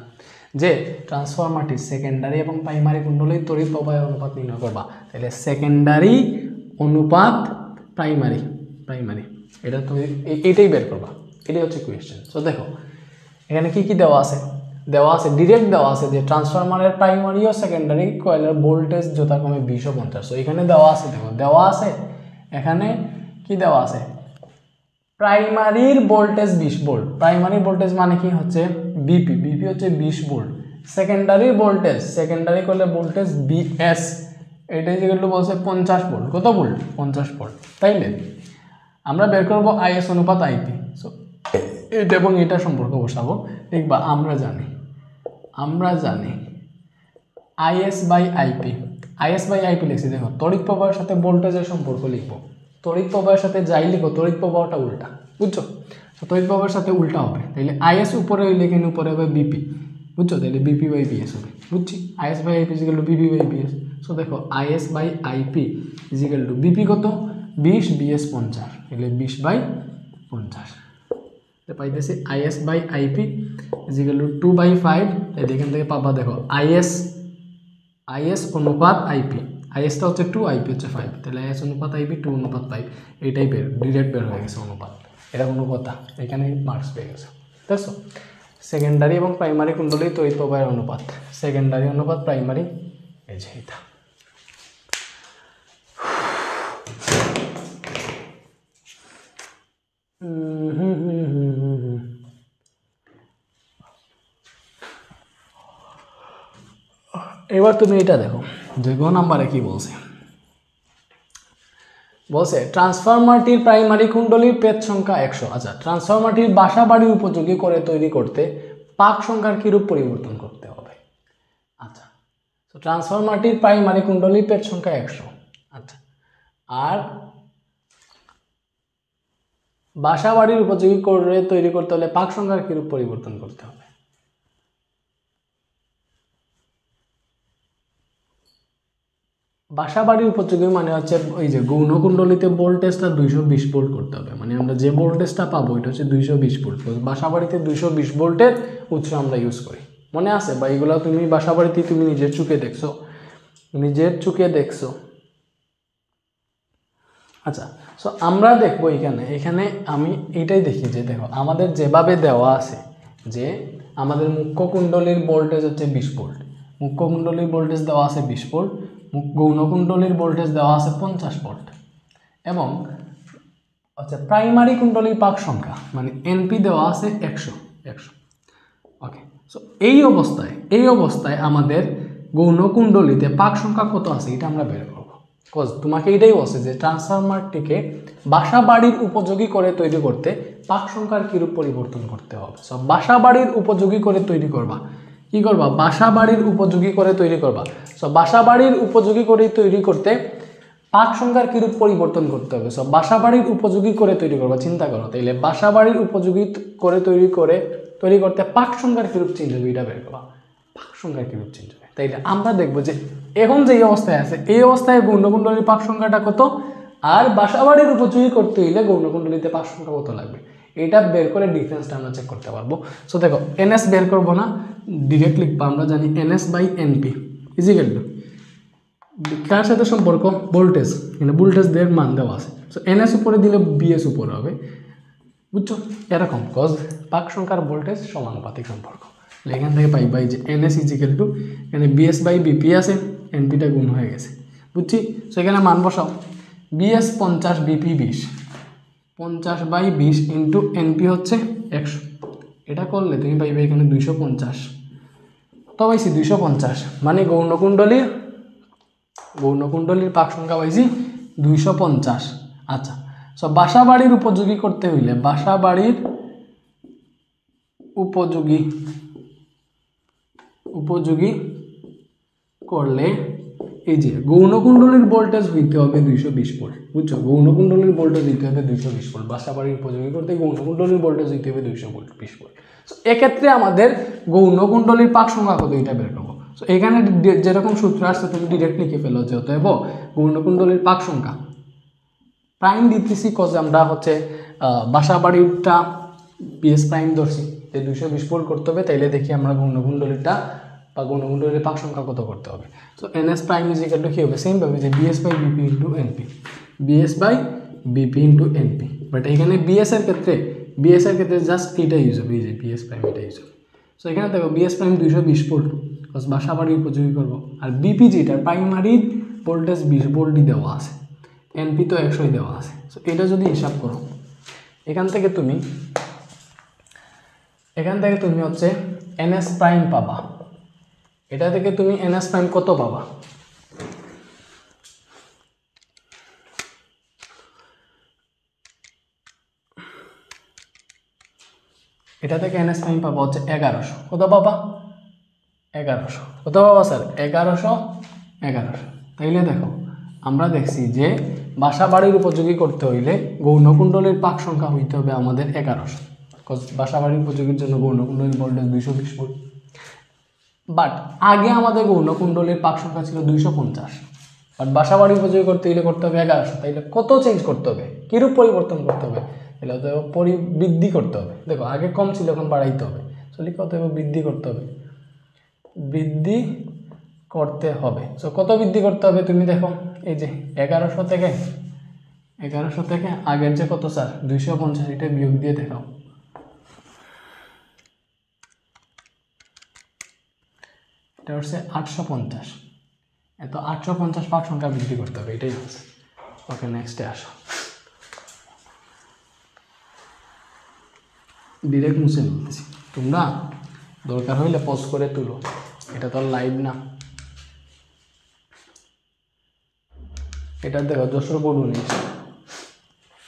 যে ট্রান্সফরমারটির সেকেন্ডারি এবং প্রাইমারি কুণ্ডলীর তড়িৎ প্রবাহের অনুপাত নির্ণয় করবা। তাহলে সেকেন্ডারি অনুপাত প্রাইমারি, এটা তুমি এইটাই বের করবা। এটাই হচ্ছে কোয়েশ্চেন। তো দেখো এখানে কি কি দেওয়া আছে, ডিরেক্ট দেওয়া আছে যে ট্রান্সফরমারের প্রাইমারি ও সেকেন্ডারি কয়েলের ভোল্টেজ যথাক্রমে 20 ও 50। তো এখানে দেওয়া আছে, দেখো দেওয়া আছে এখানে কি দেওয়া আছে, প্রাইমারির ভোল্টেজ 20 ভোল্ট। প্রাইমারি ভোল্টেজ মানে কি হচ্ছে বিপি হচ্ছে 20 ভোল্ট। সেকেন্ডারি ভোল্টেজ, সেকেন্ডারি কয়েলের ভোল্টেজ বিএস, এটাই যেগুলো বলছে 50 ভোল্ট। কত ভোল্ট? 50 ভোল্ট। তাইলে আমরা বের করবো আইএস অনুপাত আইপি। সো এটা এবং এটা সম্পর্ক বসাবো। দেখবা আমরা জানি আইএস বাই আইপি লিখছি। দেখো তড়িৎ প্রবাহের সাথে ভোল্টেজের সম্পর্ক লিখবো। তড়িৎ প্রবাহের সাথে যাই লিখো তড়িৎ প্রবাহটা উল্টা, বুঝছো? তো তড়িৎ প্রবাহের সাথে উল্টা হবে। তাইলে আইএস উপরে হইলে এখানে উপরে হবে বিপি, বুঝছো? তাহলে বিপি বাই বিএস হবে, বুঝছি? IS by IP is equal to VP by VS. So দেখো IS by IP is equal to VP কত 20, বিএস 50, তাহলে 20 বাই 50 পাইতেছি। IS by IP is equal to 2/5। তাহলে এখান থেকে পাবা দেখো আইএস অনুপাত আইপি, আইএসটা হচ্ছে 2, আইপি হচ্ছে 5। তাহলে আইএস অনুপাত আইপি 2:5, এইটাই ডিরেক্ট বের হয়ে গেছে অনুপাত। এটা কোনো কথা, এখানে মার্কস পেয়ে গেছে। দেখছো সেকেন্ডারি এবং প্রাইমারি কুণ্ডলীর তড়িৎ প্রবাহের অনুপাত, সেকেন্ডারি অনুপাত প্রাইমারি, এই যে এটা। এবার তুমি এটা দেখো যে গ নাম্বারে কি বলছে। ট্রান্সফরমারটির প্রাইমারি কুণ্ডলীর পেজ সংখ্যা 100। আচ্ছা, ট্রান্সফরমারটির বাসা বাড়ি উপযোগী করে তৈরি করতে পাক সংখ্যার কিরূপ পরিবর্তন করতে হবে? আচ্ছা, তো ট্রান্সফরমারটির প্রাইমারি কুণ্ডলীর পেজ সংখ্যা 100। আচ্ছা, আর বাসা বাড়ির উপযোগী করে তৈরি করতে হলে পাক সংখ্যার কিরূপ পরিবর্তন করতে হবে? বাসা বাড়ির উপযোগী মানে হচ্ছে ওই যে গৌণ কুণ্ডলীতে ভোল্টেজটা 220 ভোল্ট করতে হবে। মানে আমরা যে ভোল্টেজটা পাবো এটা হচ্ছে 220 ভোল্ট। বাসা বাড়িতে 220 ভোল্টের উৎস আমরা ইউজ করি, মনে আছে? বা এগুলো তুমি বাসা বাড়িতে তুমি নিজের চোখে দেখছো। আচ্ছা, সো আমরা দেখবো এখানে আমি এইটাই দেখি যে দেখো আমাদের যেভাবে দেওয়া আছে যে আমাদের মুখ্য কুণ্ডলীর ভোল্টেজ হচ্ছে 20 ভোল্ট, মুখ্য কুণ্ডলীর ভোল্টেজ দেওয়া আছে 20 ভোল্ট, গৌণ কুণ্ডলীর ভোল্টেজ দেওয়া আছে 50 ভোল্ট, এবং আচ্ছা প্রাইমারি কুণ্ডলীর পাক সংখ্যা মানে এনপি দেওয়া আছে 100 ওকে। সো এই অবস্থায় আমাদের গৌণ কুণ্ডলীতে পাক সংখ্যা কত আছে এটা আমরা বের করব। কজ তোমাকে এটাই বলছে যে ট্রান্সফরমারটিকে বাসা বাড়ির উপযোগী করে তৈরি করতে পাক সংখ্যার কিরূপ পরিবর্তন করতে হবে। সো বাসা বাড়ির উপযোগী করে তৈরি করবা, কি করবা, বাসা বাড়ির উপযোগী করে তৈরি করবা। সো বাসা বাড়ির উপযোগী করে তৈরি করতে পাক সংখ্যার কিরূপ পরিবর্তন করতে হবে। সো বাসা বাড়ির উপযোগী করে তৈরি করবা, চিন্তা করো তাইলে বাসা বাড়ির উপযোগী করে তৈরি করতে পাক সংখ্যার কিরূপ চেঞ্জ হবে এটা বের করবা, পাক সংখ্যার কিরূপ চেঞ্জ হবে। তাইলে আমরা দেখবো যে এখন যে অবস্থায় আছে এই অবস্থায় গৌণকুণ্ডলীর পাক সংখ্যাটা কত, আর বাসা বাড়ির উপযোগী করতে হইলে গৌণকুণ্ডলীতে পাক সংখ্যা কত লাগবে এটা বের করে ডিফারেন্সটা আমরা চেক করতে পারবো। সো দেখো এনএস বের করবো না, ডিরেক্ট লিখবো, আমরা জানি NS by NP is equal to কার সাথে সম্পর্ক, ভোল্টেজ, মানে ভোল্টেজ দের মান দেওয়া আছে। সো এনএস উপরে দিলে বিএস উপরে হবে, বুঝছো এরকম, কজ পাক সংখ্যার ভোল্টেজ সমানুপাতিক সম্পর্ক। এখান থেকে পাই যে এনএস ইজিক্যাল টু এখানে বিএস বাই বিপি আছে, এনপিটা গুণ হয়ে গেছে, বুঝছি। সো এখানে মান বসাও, বিএস 50 বিপি 20, 50/20 ইন্টু এনপি হচ্ছে 100, এটা করলে তুমি পাইবে এখানে 250, তো পাইছি 250, মানে গৌণকুণ্ডলীর পাক সংখ্যা পাইছি 250। আচ্ছা সো বাসা বাড়ির উপযোগী করতে হইলে বাসা বাড়ির উপযোগী করলে এই যে গৌণকুণ্ডলীর ভোল্টেজ হইতে হবে 220 ভোল্ট, বুঝছো, গৌণকুণ্ডলীর ভোল্টেজ হইতে হবে 220 ভোল্ট, বাসা বাড়ির উপযোগী করতে গৌণকুণ্ডলীর ভোল্টেজ হইতে হবে 220 ভোল্ট। সো এক্ষেত্রে আমাদের গৌণকুণ্ডলীর পাক সংখ্যা কত এটা বের করবো। সো এখানে যেরকম সূত্র আসছে তুমি ডিরেক্ট লিখে ফেলো যে অতএব গৌণকুণ্ডলীর পাক সংখ্যা প্রাইম দিতেছি, কজ আমরা হচ্ছে বাসা বাড়িটা বিএস প্রাইম ধরছি যে 220 ভোল্ট করতে হবে, তাইলে দেখি আমরা গৌণকুণ্ডলীটা বা গৌণকুণ্ডলীর পাক সংখ্যা কত করতে হবে। So NS prime is equal to কি হবে, সেম ভাবে যে VS by VP into NP, VS by VP into NP, but এখানে বিএস এর ক্ষেত্রে জাস্ট এটা ইউজ হবে, এই যে বিএস প্রাইম এটা ইউজ হবে। সো এখানে দেখো বিএস প্রাইম 220 ভোল্ট, কজ বাসা বাড়ির উপযোগী করবো, আর বিপি যেটা প্রাইমারি ভোল্টেজ 20 ভোল্টই দেওয়া আছে, এনপি তো 100 দেওয়া আছে। সো এটা যদি হিসাব করো এখান থেকে তুমি হচ্ছে এনএস প্রাইম পাবা, এটা থেকে তুমি এনএস প্রাইম কত পাবা, এটা থেকে এনএস প্রাইম পাবা হচ্ছে 1100, কত পাবা 1100, কত পাবা স্যার 1100। তাইলে দেখো আমরা দেখছি যে বাসা বাড়ির উপযোগী করতে হইলে গৌণকুণ্ডলীর পাক সংখ্যা হইতে হবে আমাদের 1100, কজ বাসা বাড়ির উপযোগীর জন্য গৌণকুণ্ডলীর ভোল্টেজ 220 ভোল্ট, বাট আগে আমাদের গৌণকুণ্ডলীর পাক সংখ্যা ছিল 250, বাট বাসা বাড়ি উপযোগী করতে হইলে করতে হবে 1100, তাইলে কত চেঞ্জ করতে হবে, কিরূপ পরিবর্তন করতে হবে, তাহলে তো বৃদ্ধি করতে হবে। দেখো আগে কম ছিল এখন বাড়াইতে হবে, চলি কত হবে বৃদ্ধি করতে হবে। সো কত বৃদ্ধি করতে হবে তুমি দেখো, এই যে 1100 থেকে আগের যে কত স্যার 250, এটা বিয়োগ দিয়ে দেখাও, এটা হচ্ছে 850, এত 850 পাক সংখ্যা বৃদ্ধি করতে হবে, এটাই হচ্ছে। ওকে নেক্সটে আসো, ডিরেক্ট মুছে বলতেছি, তোমরা দরকার হইলে পজ করে তুলো, এটা তো লাইভ না। এটা দেখো যশোর বোর্ড 19,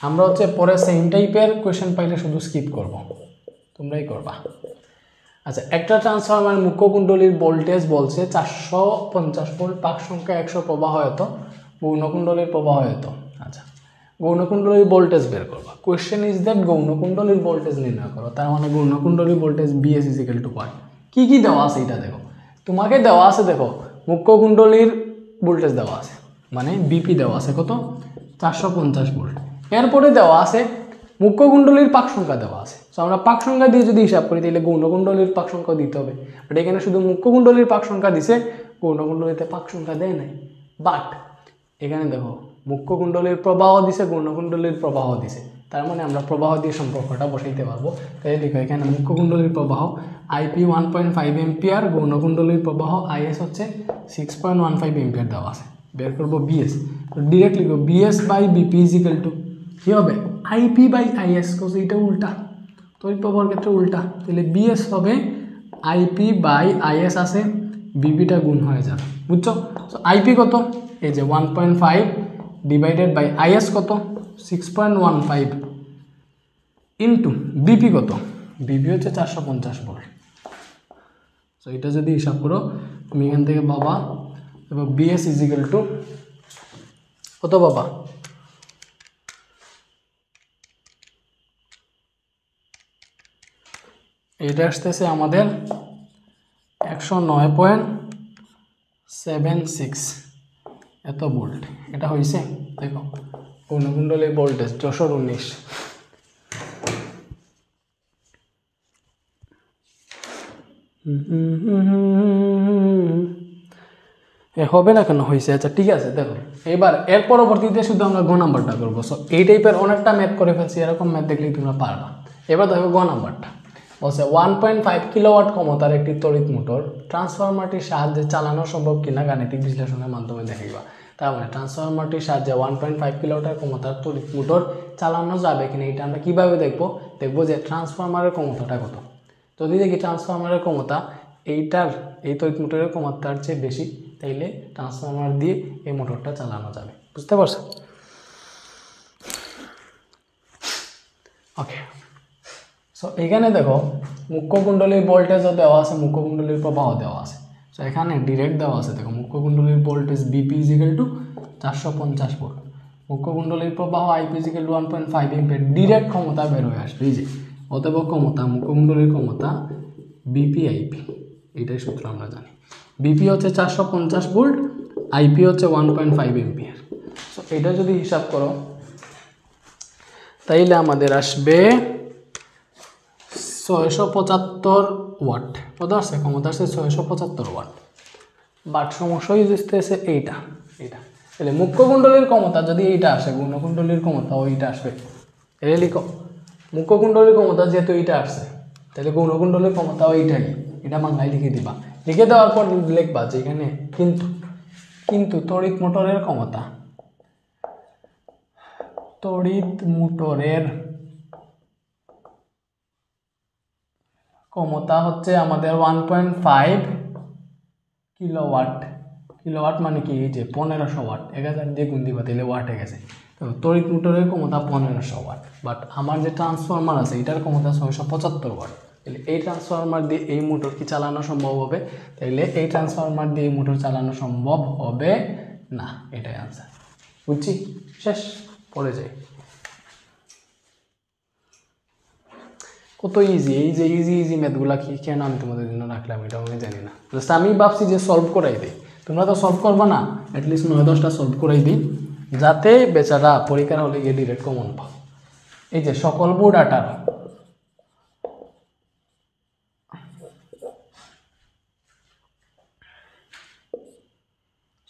আমরা হচ্ছে পরে সেম টাইপের কোয়েশ্চেন পাইলে শুধু স্কিপ করব, তোমরাই করবা। আচ্ছা একটা ট্রান্সফরমার মুখ্য কুণ্ডলীর ভোল্টেজ বলছে 450 ভোল্ট, পাক সংখ্যা 100, প্রবাহ এত, গৌণকুণ্ডলীর প্রবাহ এত। আচ্ছা গৌণকুণ্ডলীর ভোল্টেজ বের করবা, কোয়েশ্চেন ইজ দ্যাট গৌণকুণ্ডলীর ভোল্টেজ নির্ণয় করো, তার মানে গৌণকুণ্ডলীর voltage VS is equal to what, কি কি দেওয়া আছে এটা দেখো, তোমাকে দেওয়া আছে দেখো মুখ্য কুণ্ডলীর ভোল্টেজ দেওয়া আছে, মানে বিপি দেওয়া আছে কত 450 ভোল্ট, এরপরে দেওয়া আছে মুখ্য কুণ্ডলীর পাক সংখ্যা দেওয়া আছে। সো আমরা পাক সংখ্যা দিয়ে যদি হিসাব করি তাহলে গৌণকুণ্ডলীর পাক সংখ্যা দিতে হবে, বাট এখানে শুধু মুখ্য কুণ্ডলীর পাক সংখ্যা দিছে, গৌণকুণ্ডলীতে পাক সংখ্যা দেয় নাই। বাট এখানে দেখো মুখ্য কুণ্ডলীর প্রবাহ দিছে, গৌণকুণ্ডলীর প্রবাহ দিছে, তার মানে আমরা প্রবাহ দিয়ে সম্পর্কটা বসাইতে পারবো। তাই দেখো এখানে মুখ্য কুণ্ডলীর প্রবাহ আইপি 1.5 এম্পিয়ার, গৌণকুণ্ডলীর প্রবাহ আইএস হচ্ছে 6.15 এম্পিয়ার দেওয়া আছে, বের করবো বিএস, ডিরেক্ট লিখবো VS by VP is equal to কি হবে আইপি বাই আইএস কজ এটা উল্টা, তড়িৎ প্রবাহের ক্ষেত্রে উল্টা, তাহলে বিএস হবে আইপি বাই আইএস আছে, বিপিটা গুণ হয়ে যাবে, বুঝছো? সো আইপি কত, এই যে 1.5 ডিভাইডেড বাই আইএস কত 6.15 ইন্টু বিপি কত, বিপি হচ্ছে 450 ভোল্ট। সো এটা যদি হিসাব করো তুমি এখান থেকে পাবা, এবং বিএস ইজ ইকুয়াল টু কত পাবা, এটা আসতেছে আমাদের 109.76 এত ভোল্ট। এটা হয়েছে দেখো পূর্ণকুণ্ডলীর ভোল্টেজ 419। হবে না কেন, হয়েছে। আচ্ছা ঠিক আছে, দেখো এবার এর পরবর্তীতে শুধু আমরা গ নাম্বারটা করবো। সো এই টাইপের অনেকটা ম্যাথ করে ফেলছি, এরকম ম্যাথ দেখলেই তোমরা পারবা। এবার দেখো গ নাম্বারটা বলছে 1.5 কিলোওয়াট ক্ষমতার একটি তড়িৎ মোটর ট্রান্সফরমারটির সাহায্যে চালানো সম্ভব কিনা গাণিতিক বিশ্লেষণের মাধ্যমে দেখাইবা। তার মানে ট্রান্সফরমারটির সাহায্যে 1.5 কিলোওয়াটের ক্ষমতার তড়িৎ মোটর চালানো যাবে কিনা এটা আমরা কীভাবে দেখবো, দেখবো যে ট্রান্সফরমারের ক্ষমতাটা কত। যদি দেখি ট্রান্সফরমারের ক্ষমতা এইটার, এই তড়িৎ মোটরের ক্ষমতার চেয়ে বেশি, তাইলে ট্রান্সফরমার দিয়ে এই মোটরটা চালানো যাবে, বুঝতে পারছো? ওকে, সো এখানে দেখো মুখ্য কুণ্ডলীর ভোল্টেজও দেওয়া আছে, মুখ্য কুণ্ডলীর প্রবাহ দেওয়া আছে। সো এখানে ডিরেক্ট দেওয়া আছে, দেখো মুখ্য কুণ্ডলীর voltage VP is equal to 450 volt, মুখ্য কুণ্ডলীর প্রবাহ IP is equal to 1.5 ampere, direct ক্ষমতা বের হয়ে আসবে। এই যে অতএব ক্ষমতা, মুখ্য কুণ্ডলীর ক্ষমতা বিপি আইপি, এইটাই সূত্র আমরা জানি। বিপি হচ্ছে 450 ভোল্ট, আইপি হচ্ছে 1.5 এম্পিয়ার। সো এটা যদি হিসাব করো তাইলে আমাদের আসবে 675 ওয়াট। কত আসছে ক্ষমতা, আসছে 675 ওয়াট। বাট সমস্যা হইতেছে এইটা, তাহলে মুখ্য কুণ্ডলীর ক্ষমতা যদি এইটা আসে, গৌণকুণ্ডলীর ক্ষমতা ওইটা আসবে। এটা লিখো, মুখ্য কুণ্ডলীর ক্ষমতা যেহেতু এইটা আসছে, তাহলে গৌণকুণ্ডলীর ক্ষমতা ওইটাই, এটা বাংলায় লিখে দিবা। লিখে দেওয়ার পর লিখবা যে এখানে কিন্তু তড়িৎ মোটরের ক্ষমতা, তড়িৎ মোটরের ক্ষমতা হচ্ছে আমাদের 1.5 কিলোওয়াট। কিলোওয়াট মানে কি, এই যে 1500 ওয়াট, 1000 দিয়ে গুণ দিবা তাহলে ওয়াটে গেছে। তো তড়িৎ মোটরের ক্ষমতা 1500 ওয়াট, বাট আমার যে ট্রান্সফরমার আছে এটার ক্ষমতা 675 ওয়াট। তাহলে এই ট্রান্সফরমার দিয়ে এই মোটর কি চালানো সম্ভব হবে, তাইলে এই ট্রান্সফরমার দিয়ে এই মোটর চালানো সম্ভব হবে না, এটাই আনসার। বুঝছি, শেষ। পড়ে যাই, কত ইজি। এই যে ইজি ম্যাথগুলা কি কেন আমি তোমাদের জন্য রাখলাম এটা আমি জানি না, জাস্ট আমি ভাবছি যে সলভ করাই দিই। তোমরা তো সলভ করবা না, অ্যাটলিস্ট 9-10টা সলভ করাই দিই, যাতে বেচারা পরীক্ষার হলে গিয়ে ডিরেক্ট কমন পাও। এই যে সকল বোর্ড 18,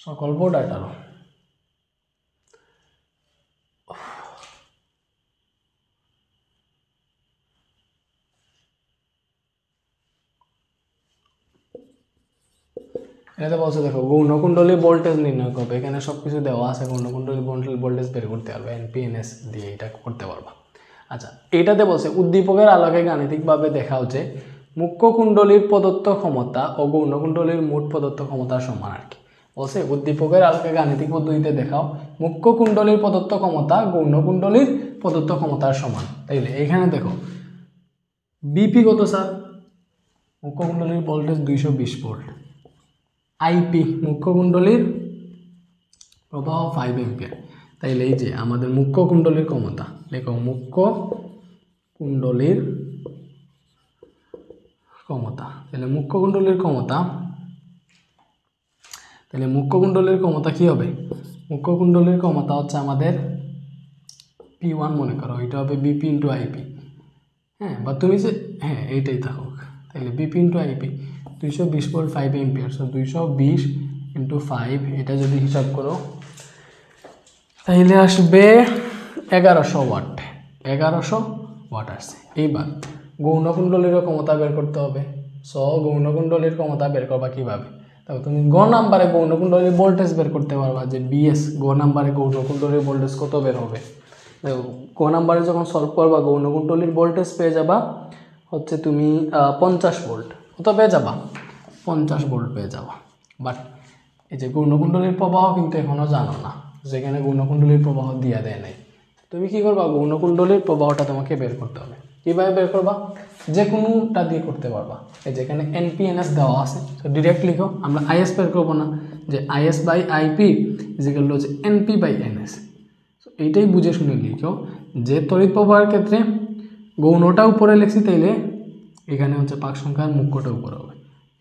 সকল বোর্ড 18। এটাতে বলছে দেখো গৌণকুণ্ডলী ভোল্টেজ নির্ণয় করবে, এখানে সব কিছু দেওয়া আছে, গৌণকুণ্ডলী ভোল্টেজ বের করতে পারবে, এনপিএনএস দিয়ে এটা করতে পারবা। আচ্ছা, এটাতে বলছে উদ্দীপকের আলোকে গাণিতিকভাবে দেখা হচ্ছে মুখ্য কুণ্ডলীর প্রদত্ত ক্ষমতা ও গৌণকুণ্ডলীর মোট প্রদত্ত ক্ষমতার সমান। আর কি বলছে, উদ্দীপকের আলোকে গাণিতিক পদ্ধতিতে দেখাও মুখ্য কুণ্ডলীর প্রদত্ত ক্ষমতা গৌণকুণ্ডলীর প্রদত্ত ক্ষমতার সমান। তাইলে এখানে দেখো বিপি কত স্যার, মুখ্য কুণ্ডলীর ভোল্টেজ 220 ভোল্ট, আইপি মুখ্য কুণ্ডলীর প্রবাহ 5 এম্পিয়ার। তাইলে এই যে আমাদের মুখ্য কুণ্ডলীর ক্ষমতা, লেখো মুখ্য কুণ্ডলীর ক্ষমতা। তাহলে মুখ্য কুণ্ডলীর ক্ষমতা, তাহলে মুখ্য কুণ্ডলীর ক্ষমতা কি হবে, মুখ্য কুণ্ডলীর ক্ষমতা হচ্ছে আমাদের P1 মনে করো, এটা হবে বিপি ইন্টু আইপি। হ্যাঁ, বা তুমি যে হ্যাঁ এইটাই থাকুক। তাহলে BP into IP 220 volt 5 ampere, so 220 into 5, এটা যদি হিসাব করো তাহলে আসবে 1100 ওয়াট। 1100 ওয়াট আসছে। এইবার গৌণকুণ্ডলীরও ক্ষমতা বের করতে হবে। সো গৌণকুণ্ডলীর ক্ষমতা বের করবা কীভাবে, তবে তুমি গ নাম্বারে গৌণকুণ্ডলীর ভোল্টেজ বের করতে পারবা যে বিএস, গ নাম্বারে গৌণকুণ্ডলীর ভোল্টেজ কত বের হবে, ক নাম্বারে যখন সলভ করবা গৌণকুণ্ডলীর ভোল্টেজ পেয়ে যাবা হচ্ছে তুমি 50 ভোল্ট, কত পেয়ে যাবা 50 ভোল্ট পেয়ে যাবা। বাট এই যে গৌণকুণ্ডলীর প্রবাহ কিন্তু এখনও জানো না, যেখানে গৌণকুণ্ডলীর প্রবাহ দিয়া দেয় নাই। তুমি কি করবা, গৌণকুণ্ডলীর প্রবাহটা তোমাকে বের করতে হবে। কীভাবে বের করবা, যে কোনোটা দিয়ে করতে পারবা। এই যেখানে NPNS দেওয়া আছে, তো ডিরেক্ট লিখো, আমরা IS বের করবো না, যে IS by IP is equal to হচ্ছে NP বাই NS। এইটাই বুঝে শুনে লিখো যে তড়িৎ প্রবাহের ক্ষেত্রে গৌণটা উপরে লিখছি, তাইলে এখানে হচ্ছে পাক সংখ্যার মুখ্যটা উপরে হবে,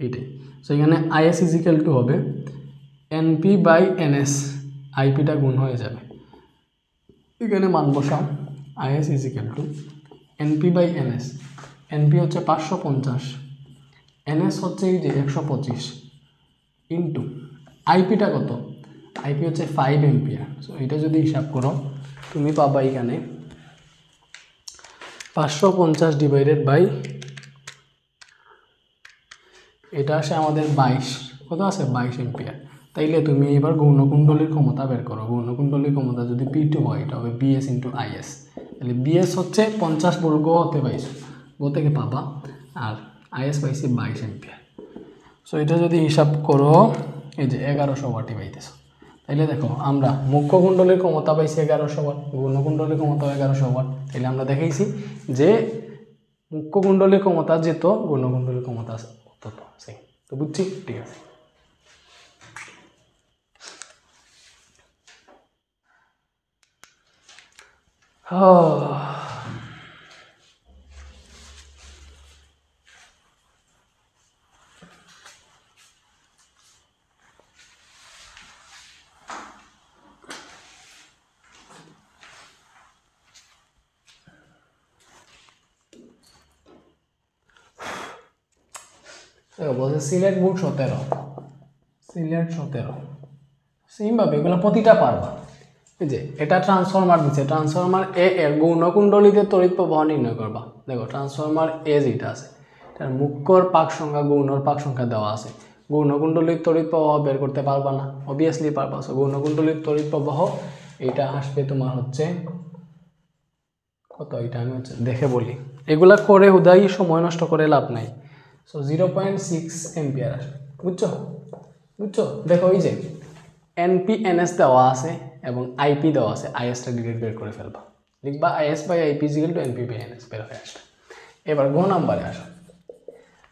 এইটাই। সো এখানে IS ইজিক্যাল টু হবে NP বাই NS, IPটা গুণ হয়ে যাবে, এখানে মান বসাও। IS is equal to NP by NS, NP হচ্ছে 550, NS হচ্ছে এই যে 125 ইন্টু IPটা কত, IP হচ্ছে 5 এম্পিয়ার। সো এটা যদি হিসাব করো তুমি পাবা এখানে 550 ডিভাইডেড বাই, এটা আসে আমাদের 22, কত আছে 22 এম্পিয়ার। তাইলে তুমি এবার গৌণকুণ্ডলীর ক্ষমতা বের করো। গৌণকুণ্ডলীর ক্ষমতা যদি P2 হয়, এটা হবে BS ইন্টু IS। তাহলে BS হচ্ছে 50 ভোল্ট, গো হতে পাইছো, গো থেকে পাবা, আর IS পাইছি 22 এম্পিয়ার। সো এটা যদি হিসাব করো এই যে 1100 ওয়াটই পাইতেছো। তাইলে দেখো আমরা মুখ্য কুণ্ডলীর ক্ষমতা পাইছি 1100 ওয়াট, গৌণকুণ্ডলীর ক্ষমতা 1100 ওয়াট। তাইলে আমরা দেখাইছি যে মুখ্য কুণ্ডলীর ক্ষমতা যেত, গৌণকুণ্ডলীর ক্ষমতা তত সেম। তো বুঝছি, ঠিক আছে। বলছে সিলেট বুট 17, সিলেট 17 সেমভাবে এগুলো প্রতিটা পারবা। এই যে এটা ট্রান্সফরমার দিচ্ছে, ট্রান্সফরমার এ এর গৌণকুণ্ডলীতে তড়িৎ প্রবাহ নির্ণয় করবা। দেখো ট্রান্সফরমার এ যেটা আছে, এটার মুখ্যর পাক সংখ্যা গৌণর পাক সংখ্যা দেওয়া আছে। গৌণকুণ্ডলীর তড়িৎ প্রবাহ বের করতে পারবা না, অবভিয়াসলি পারবা। সো গৌণকুণ্ডলীর তড়িৎ প্রবাহ এটা আসবে তোমার হচ্ছে কত, এটা আমি হচ্ছে দেখে বলি, এগুলা করে হুদাই সময় নষ্ট করে লাভ নাই। সো 0.6 এম্পিয়ার আসবে, বুঝছো বুঝছো। দেখো এই যে NPNS দেওয়া আছে এবং IP দেওয়া আছে, ISটা ডিরেক্ট বের করে ফেলবা, লিখবা IS by IP equal to NP by NS, বের হয়ে আসবে। এবার গো নাম্বারে আসো,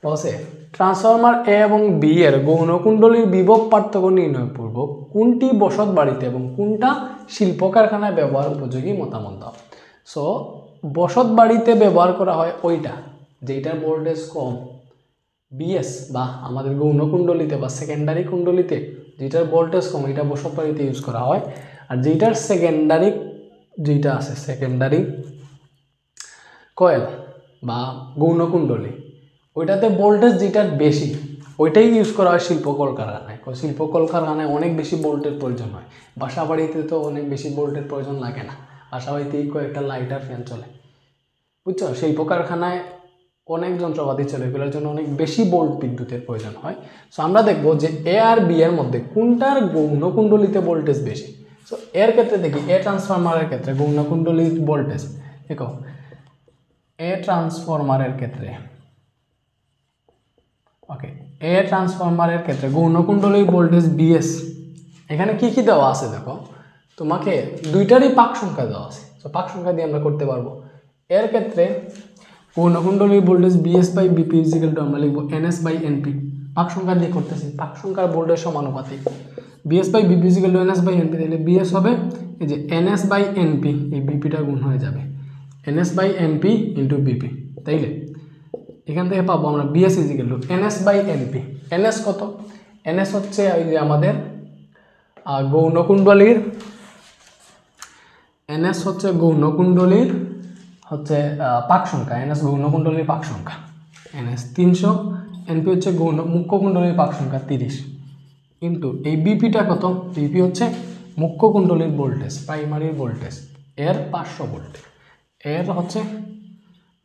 বলছে ট্রান্সফরমার এ এবং বি এর গৌণকুণ্ডলীর বিভব পার্থক্য নির্ণয় পূর্বক কোনটি বসত বাড়িতে এবং কোনটা শিল্প কারখানায় ব্যবহার উপযোগী মতামত দাও। সো বসত বাড়িতে ব্যবহার করা হয় ওইটা যেটার ভোল্টেজ কম, BS বা আমাদের গৌণকুণ্ডলীতে বা সেকেন্ডারি কুণ্ডলীতে যেটার ভোল্টেজ কম, এটা বসত বাড়িতে ইউজ করা হয়। আর যেটার সেকেন্ডারি যেটা আছে, সেকেন্ডারি কয়েল বা গৌণকুণ্ডলী, ওইটাতে ভোল্টেজ যেটার বেশি, ওইটাই ইউজ করা হয় শিল্প কলকারখানায়। শিল্প কলকারখানায় অনেক বেশি ভোল্টের প্রয়োজন হয়, বাসা বাড়িতে তো অনেক বেশি ভোল্টের প্রয়োজন লাগে না, বাসা বাড়িতেই কয়েকটা লাইটার ফ্যান চলে, বুঝছো। শিল্প কারখানায় অনেক যন্ত্রপাতি চলে, এগুলোর জন্য অনেক বেশি ভোল্ট বিদ্যুতের প্রয়োজন হয়। সো আমরা দেখবো যে এ আর বি এর মধ্যে কোনটার গৌণকুণ্ডলীতে ভোল্টেজ বেশি। সো এর ক্ষেত্রে দেখি এ ট্রান্সফরমারের ক্ষেত্রে গৌণকুণ্ডলীর ভোল্টেজ, দেখো এ ট্রান্সফরমারের ক্ষেত্রে, ওকে, এ ট্রান্সফরমারের ক্ষেত্রে গৌণকুণ্ডলীর ভোল্টেজ BS। এখানে কি কি দেওয়া আছে দেখো, তোমাকে দুইটারই পাক সংখ্যা দেওয়া আছে, তো পাক সংখ্যা দিয়ে আমরা করতে পারবো। এর ক্ষেত্রে গৌণকুণ্ডলীর voltage BS by BP equal to আমরা লিখবো NS বাই NP, পাক সংখ্যা দিয়ে করতেছি, পাক সংখ্যার ভোল্টেজ সমানুপাতিক। BS by BP equal to NS by NP, তাহলে BS হবে এই যে NS বাই NP, এই BPটা গুণ হয়ে যাবে NS by NP into BP। তাইলে এখান থেকে পাবো আমরা BS equal to NS by NP। NS কত, NS হচ্ছে ওই যে আমাদের গৌণকুণ্ডলীর, NS হচ্ছে গৌণকুণ্ডলীর হচ্ছে পাক সংখ্যা, NS গৌণকুণ্ডলীর পাক সংখ্যা, NS 300, NP হচ্ছে মুখ্য কুণ্ডলীর পাক সংখ্যা 30, কিন্তু এই BPটা কত, BP হচ্ছে মুখ্য কুণ্ডলীর ভোল্টেজ, প্রাইমারি ভোল্টেজ, এর 500 ভোল্ট, এর হচ্ছে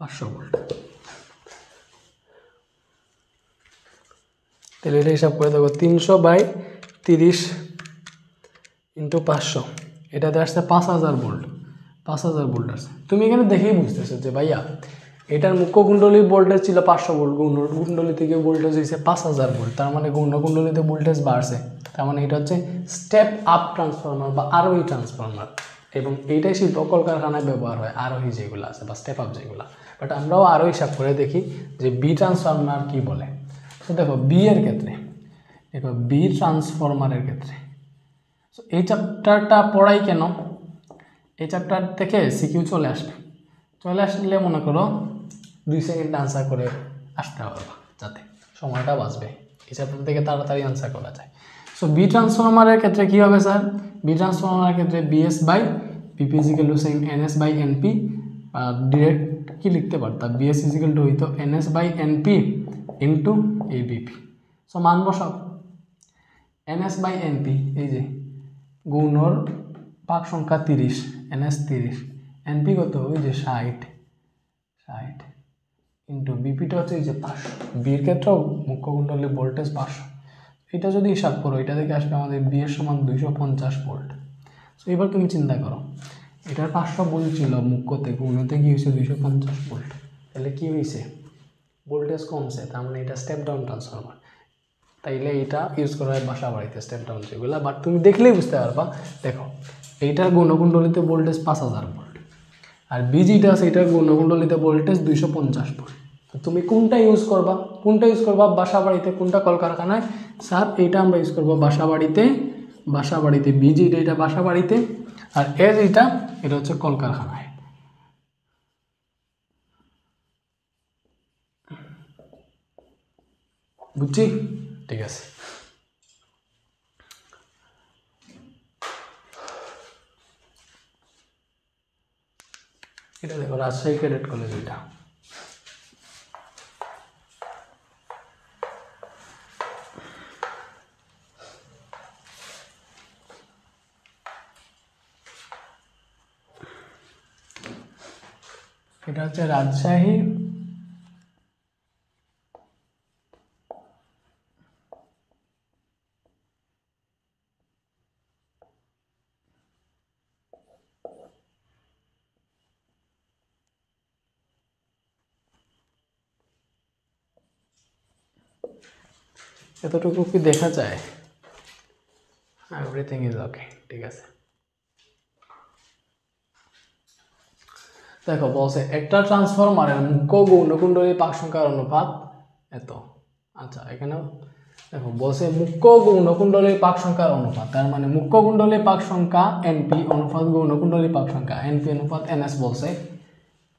500 ভোল্ট। তাহলে এটা হিসাব করে দেখো 300 বাই 30 ইন্টু 500, এটাতে আসছে 5000 ভোল্ট, 5000 ভোল্ট আছে। তুমি এখানে দেখেই বুঝতেছো যে ভাইয়া এটার মুখ্য কুণ্ডলীর ভোল্টেজ ছিল 500 ভোল্ট, গৌণ কুণ্ডলী থেকে ভোল্টেজ হয়েছে 5000 ভোল্ট, তার মানে গৌণ কুণ্ডলীতে ভোল্টেজ বাড়ছে, তার মানে এটা হচ্ছে স্টেপ আপ ট্রান্সফরমার বা আরোহী ট্রান্সফরমার। এবং এইটাই শিল্প কলকারখানায় ব্যবহার হয়, আরোহী যেগুলো আছে বা স্টেপ আপ যেগুলো। বাট আমরাও আরও হিসাব করে দেখি যে বি ট্রান্সফরমার কি বলে। তো দেখো বি এর ক্ষেত্রে, দেখো বি ট্রান্সফরমারের ক্ষেত্রে সো এই চ্যাপ্টারটা পড়াই কেন, এই চ্যাপ্টার থেকে সিকিউ চলে আসলে মনে করো 2 সেকেন্ড আনসার করে আসতে পারবা, যাতে সময়টা বাঁচবে, এই চ্যাপ্টার থেকে তাড়াতাড়ি আনসার করা যায়। সো বি ট্রান্সফরমারের ক্ষেত্রে কী হবে স্যার, বি ট্রান্সফরমারের ক্ষেত্রে VS by PP is equal to same NS by NP, direct কি লিখতে পারতাম, বিএস ইজিক্যাল টু হইতো NS by NP into ABP. So মান বসাও, এনএস বাই এনপি এই যে গৌণর পাক সংখ্যা 30, এনএস 30, এনপি কত ওই যে 60 ইন্টু বিপিটা হচ্ছে এই যে 500, বির ক্ষেত্রেও মুখ্য কুণ্ডলী ভোল্টেজ 500। এটা যদি হিসাব করো এটা থেকে আসবে আমাদের বি এর সমান 250 ভোল্ট। সো এবার তুমি চিন্তা করো এটার 500 ভোল্ট ছিল মুখ্যতে, গৌণতে কি হয়েছে 250 ভোল্ট, তাহলে কি হয়েছে ভোল্টেজ কমছে, তার মানে এটা স্টেপ ডাউন ট্রান্সফরমার। তাইলে এটা ইউজ করা হয় বাসা বাড়িতে স্টেপ ডাউন যেগুলো, বাট তুমি দেখলেই বুঝতে পারবা। দেখো এইটার গৌণকুণ্ডলীতে ভোল্টেজ 5000 ভোল্ট, আর বিজিটা আছে এটার গৌণকুণ্ডলীতে ভোল্টেজ 250 ভোল্ট। তো তুমি কোনটা ইউজ করবা বাসা বাড়িতে, কোনটা কলকারখানায়? স্যার এইটা আমরা ইউজ করবো বাসা বাড়িতে বিজিটা এটা বাসা বাড়িতে, আর এর এটা হচ্ছে কলকারখানায়। বুঝছি? ঠিক আছে। এটা দেখো রাজশাহী ক্যাডেট কলেজ, এটা এটা হচ্ছে রাজশাহী এতটুকু কি দেখা যায়? এভরিথিং ইজ ওকে, ঠিক আছে। দেখো বলছে একটা ট্রান্সফরমারের মুখ্য গৌণকুণ্ডলীর পাক সংখ্যার অনুপাত এত। আচ্ছা এখানে দেখো বলছে মুখ্য গৌণকুণ্ডলীর পাক সংখ্যার অনুপাত, তার মানে মুখ্য কুণ্ডলীর পাক সংখ্যা এনপি অনুপাত গৌণকুণ্ডলীর পাক সংখ্যা এনপি অনুপাত এনএস, বলছে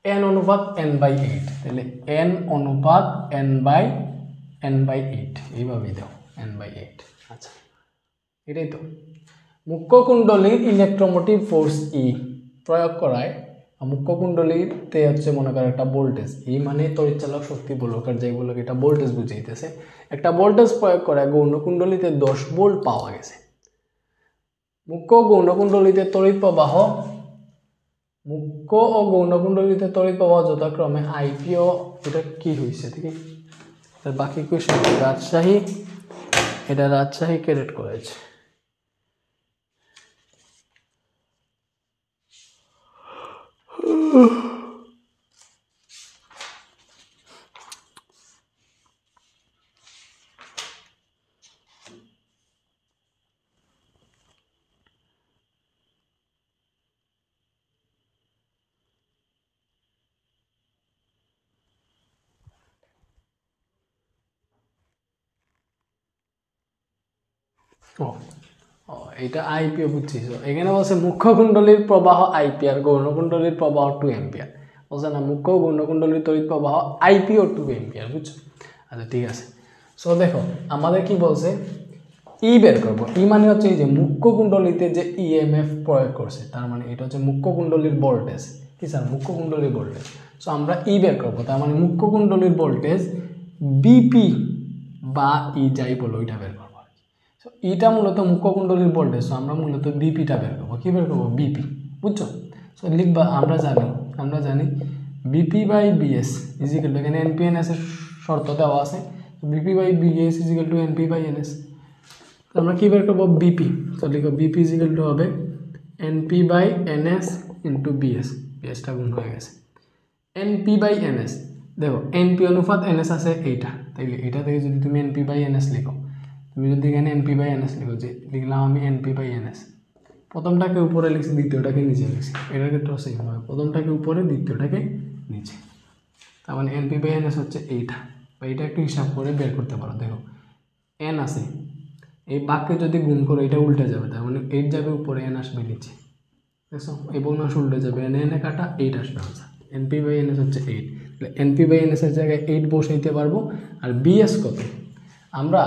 এন অনুপাত n/8, তাহলে এন অনুপাত n/8 এইভাবেই দাও n/8। আচ্ছা এটাই তো মুখ্য কুণ্ডলীর ইলেকট্রোমোটিভ ফোর্স ই প্রয়োগ করায় মুখ্য কুণ্ডলীতে হচ্ছে মনে করো একটা ভোল্টেজ, এই মানে তড়িৎচালক শক্তি বলকার যাই বলুক, এটা ভোল্টেজ বুঝাইতেছে। একটা ভোল্টেজ প্রয়োগ করায় গৌণকুণ্ডলীতে 10 ভোল্ট পাওয়া গেছে। মুখ্য গৌণকুণ্ডলীতে তড়িৎ প্রবাহ, মুখ্য ও গৌণকুণ্ডলীতে তড়িৎ প্রবাহ যথাক্রমে আইপি ও এটা কি হয়েছে ঠিক আছে। বাকি কোয়েশ্চন রাজশাহী ক্যাডেট কলেজ। এটা আইপিও বুঝছি। এখানে বলছে মুখ্য কুণ্ডলীর প্রবাহ আইপি আর গৌণকুণ্ডলীর প্রবাহ 2 অ্যাম্পিয়ার। বলছে না মুখ্য গৌণকুণ্ডলীর তড়িৎ প্রবাহ আইপিও 2 অ্যাম্পিয়ার, বুঝছো? আচ্ছা ঠিক আছে। সো দেখো আমাদের কি বলছে ই বের করবো। ই মানে হচ্ছে এই যে মুখ্য কুণ্ডলীতে যে ইএমএফ প্রয়োগ করছে, তার মানে এটা হচ্ছে মুখ্য কুণ্ডলীর ভোল্টেজ। কি স্যার? মুখ্য কুণ্ডলীর ভোল্টেজ। সো আমরা ই বের করবো, তার মানে মুখ্য কুণ্ডলীর ভোল্টেজ বিপি বা ই যাই বলো ওইটা বের করবো। সো এটা মূলত মুখ্য কুণ্ডলীর ভোল্টেজ, সো আমরা মূলত বিপিটা বের করবো। কী বের করবো? বিপি, বুঝছো? সো লিখবা আমরা জানি VP by VS is equal to, এখানে এনপি এনএস এর শর্ত দেওয়া আছে, VP by VS is equal to NP by NS. আমরা কী বের করবো? বিপি। তো লিখো বিপি ইজিক্যাল টু হবে NP by NS into VS, বিএসটা গুণ হয়ে গেছে। এনপি বাই এনএস, দেখো এনপি অনুপাত এনএস আছে এইটা, তাইলে এটা থেকে যদি তুমি এনপি বাই এনএস লিখো, তুমি যদি এখানে এনপি বাই এনএস লিখো, যে লিখলাম আমি এনপি বাই এনএস, প্রথমটাকে উপরে লিখছি, দ্বিতীয়টাকে নিচে লিখছি, এটার ক্ষেত্রে সেম হবে, প্রথমটাকে উপরে দ্বিতীয়টাকে নিচে। তার মানে এনপি বাই এনএস হচ্ছে এইটা, বা এটা একটু হিসাব করে বের করতে পারো। দেখো এন আছে, এই বাক্যে যদি গুণ করো এটা উল্টে যাবে, তার মানে 8 যাবে উপরে, এন আসবে নিচে, দেখছো এই বোনাস উল্টে যাবে, এন এনে কাটা 8 আসবে আনসার। এনপি বাই এনএস হচ্ছে 8, এনপি বাই এনএস এর জায়গায় 8 বসাইতে পারবো। আর বিএস কত, আমরা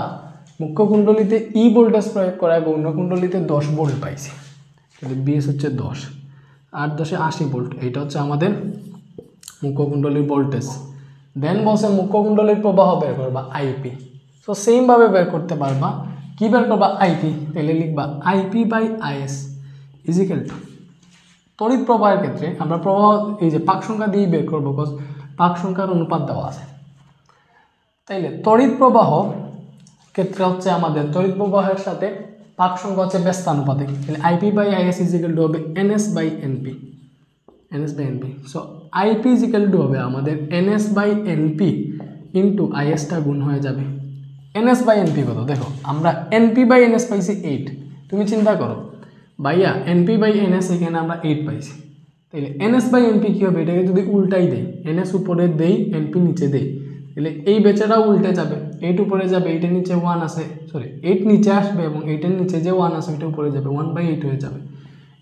মুখ্য কুণ্ডলিতে ই ভোল্টেজ প্রয়োগ করায় গৌণ কুণ্ডলিতে 10 ভোল্ট পাইছি, তাহলে বিএস হচ্ছে 10, 8 10 80 ভোল্ট, এইটা হচ্ছে আমাদের মুখ্য কুণ্ডলীর ভোল্টেজ। দেন বলছে মুখ্য কুণ্ডলীর প্রবাহ বের করবা আইপি, সো সেমভাবে বের করতে পারবা। কি বের করবা আইপি, তাহলে লিখবা IP by IS is equal to, তড়িৎ প্রবাহের ক্ষেত্রে আমরা প্রবাহ এই যে পাক সংখ্যা দিয়ে বের করবো, বিকজ পাক সংখ্যার অনুপাত দেওয়া আছে। তাইলে তড়িৎ প্রবাহ ক্ষেত্রে হচ্ছে আমাদের তড়িৎ প্রবাহের সাথে পাক সংখ্যা হচ্ছে ব্যস্তানুপাতিক, তাহলে IP by IS is equal to হবে NS by NP, NS by NP. So IP is equal to হবে আমাদের এনএস বাই এনপি ইন্টু আইএসটা গুণ হয়ে যাবে। এনএস বাই এনপি কত, দেখো আমরা এনপি বাই এনএস পাইছি 8, তুমি চিন্তা করো ভাইয়া এনপি বাই এনএস এখানে আমরা 8 পাইছি, তাহলে এনএস বাই এনপি কী হবে, এটাকে যদি উল্টাই দেই, এনএস উপরে দেই এনপি নিচে দেই, তাহলে এই বেচাটাও উল্টে যাবে, 8 উপরে যাবে, 8 নিচে 1 আছে, সরি 8 নিচে আসবে এবং 8 নিচে যে 1 আছে ওইটা উপরে যাবে, 1/8 হয়ে যাবে,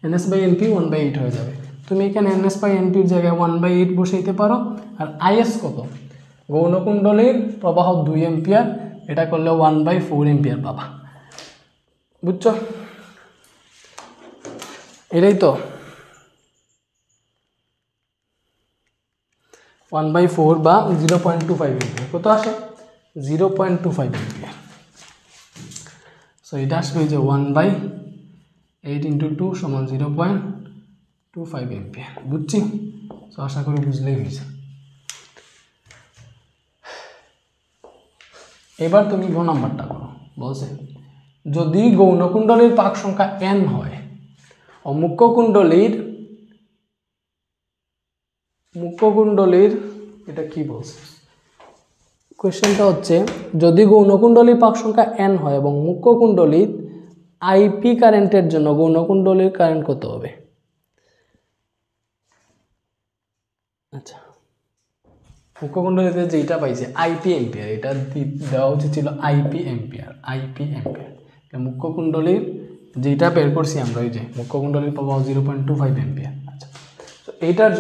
এনএস বাই এনপি 1/8 হয়ে যাবে। তুমি এখানে এনএস বাই এনপির জায়গায় 1/8 বসাইতে পারো। আর আইএস কত, গৌণকুণ্ডলীর প্রবাহ 2 এম্পিয়ার, এটা করলে 1/4 এম্পিয়ার পাবা, বুঝছো? এটাই তো 1/4 বা 0.25 এম্পিয়ার, কত আসে 0.25 এম্পিয়ার। সো এটা আসবে যে 1/8 ইন্টু 2 সমান 0.25 এম্পিয়ার, বুঝছি? সো আশা করি বুঝলেই হয়েছে। এবার তুমি গো নাম্বারটা করো, বলছে যদি গৌণকুণ্ডলীর পাক সংখ্যা n হয় ও মুখ্য কুণ্ডলীর এটা কি বলছে কোয়েশ্চেনটা হচ্ছে, যদি গৌণকুণ্ডলীর পাক সংখ্যা n হয় এবং মুখ্য কুণ্ডলীর আইপি কারেন্টের জন্য গৌণকুণ্ডলীর কারেন্ট কত হবে? আচ্ছা, মুখ্য কুণ্ডলীতে যেটা পাইছে আইপি এম্পিয়ার, এটা দেওয়া উচিত ছিল আইপি এম্পিয়ার, আইপি এম্পিয়ার। মুখ্য কুণ্ডলীর যেটা বের করছি আমরা, ওই যে মুখ্য কুণ্ডলীর প্রবাহ 0.25 এম্পিয়ার। আচ্ছা, তো এটার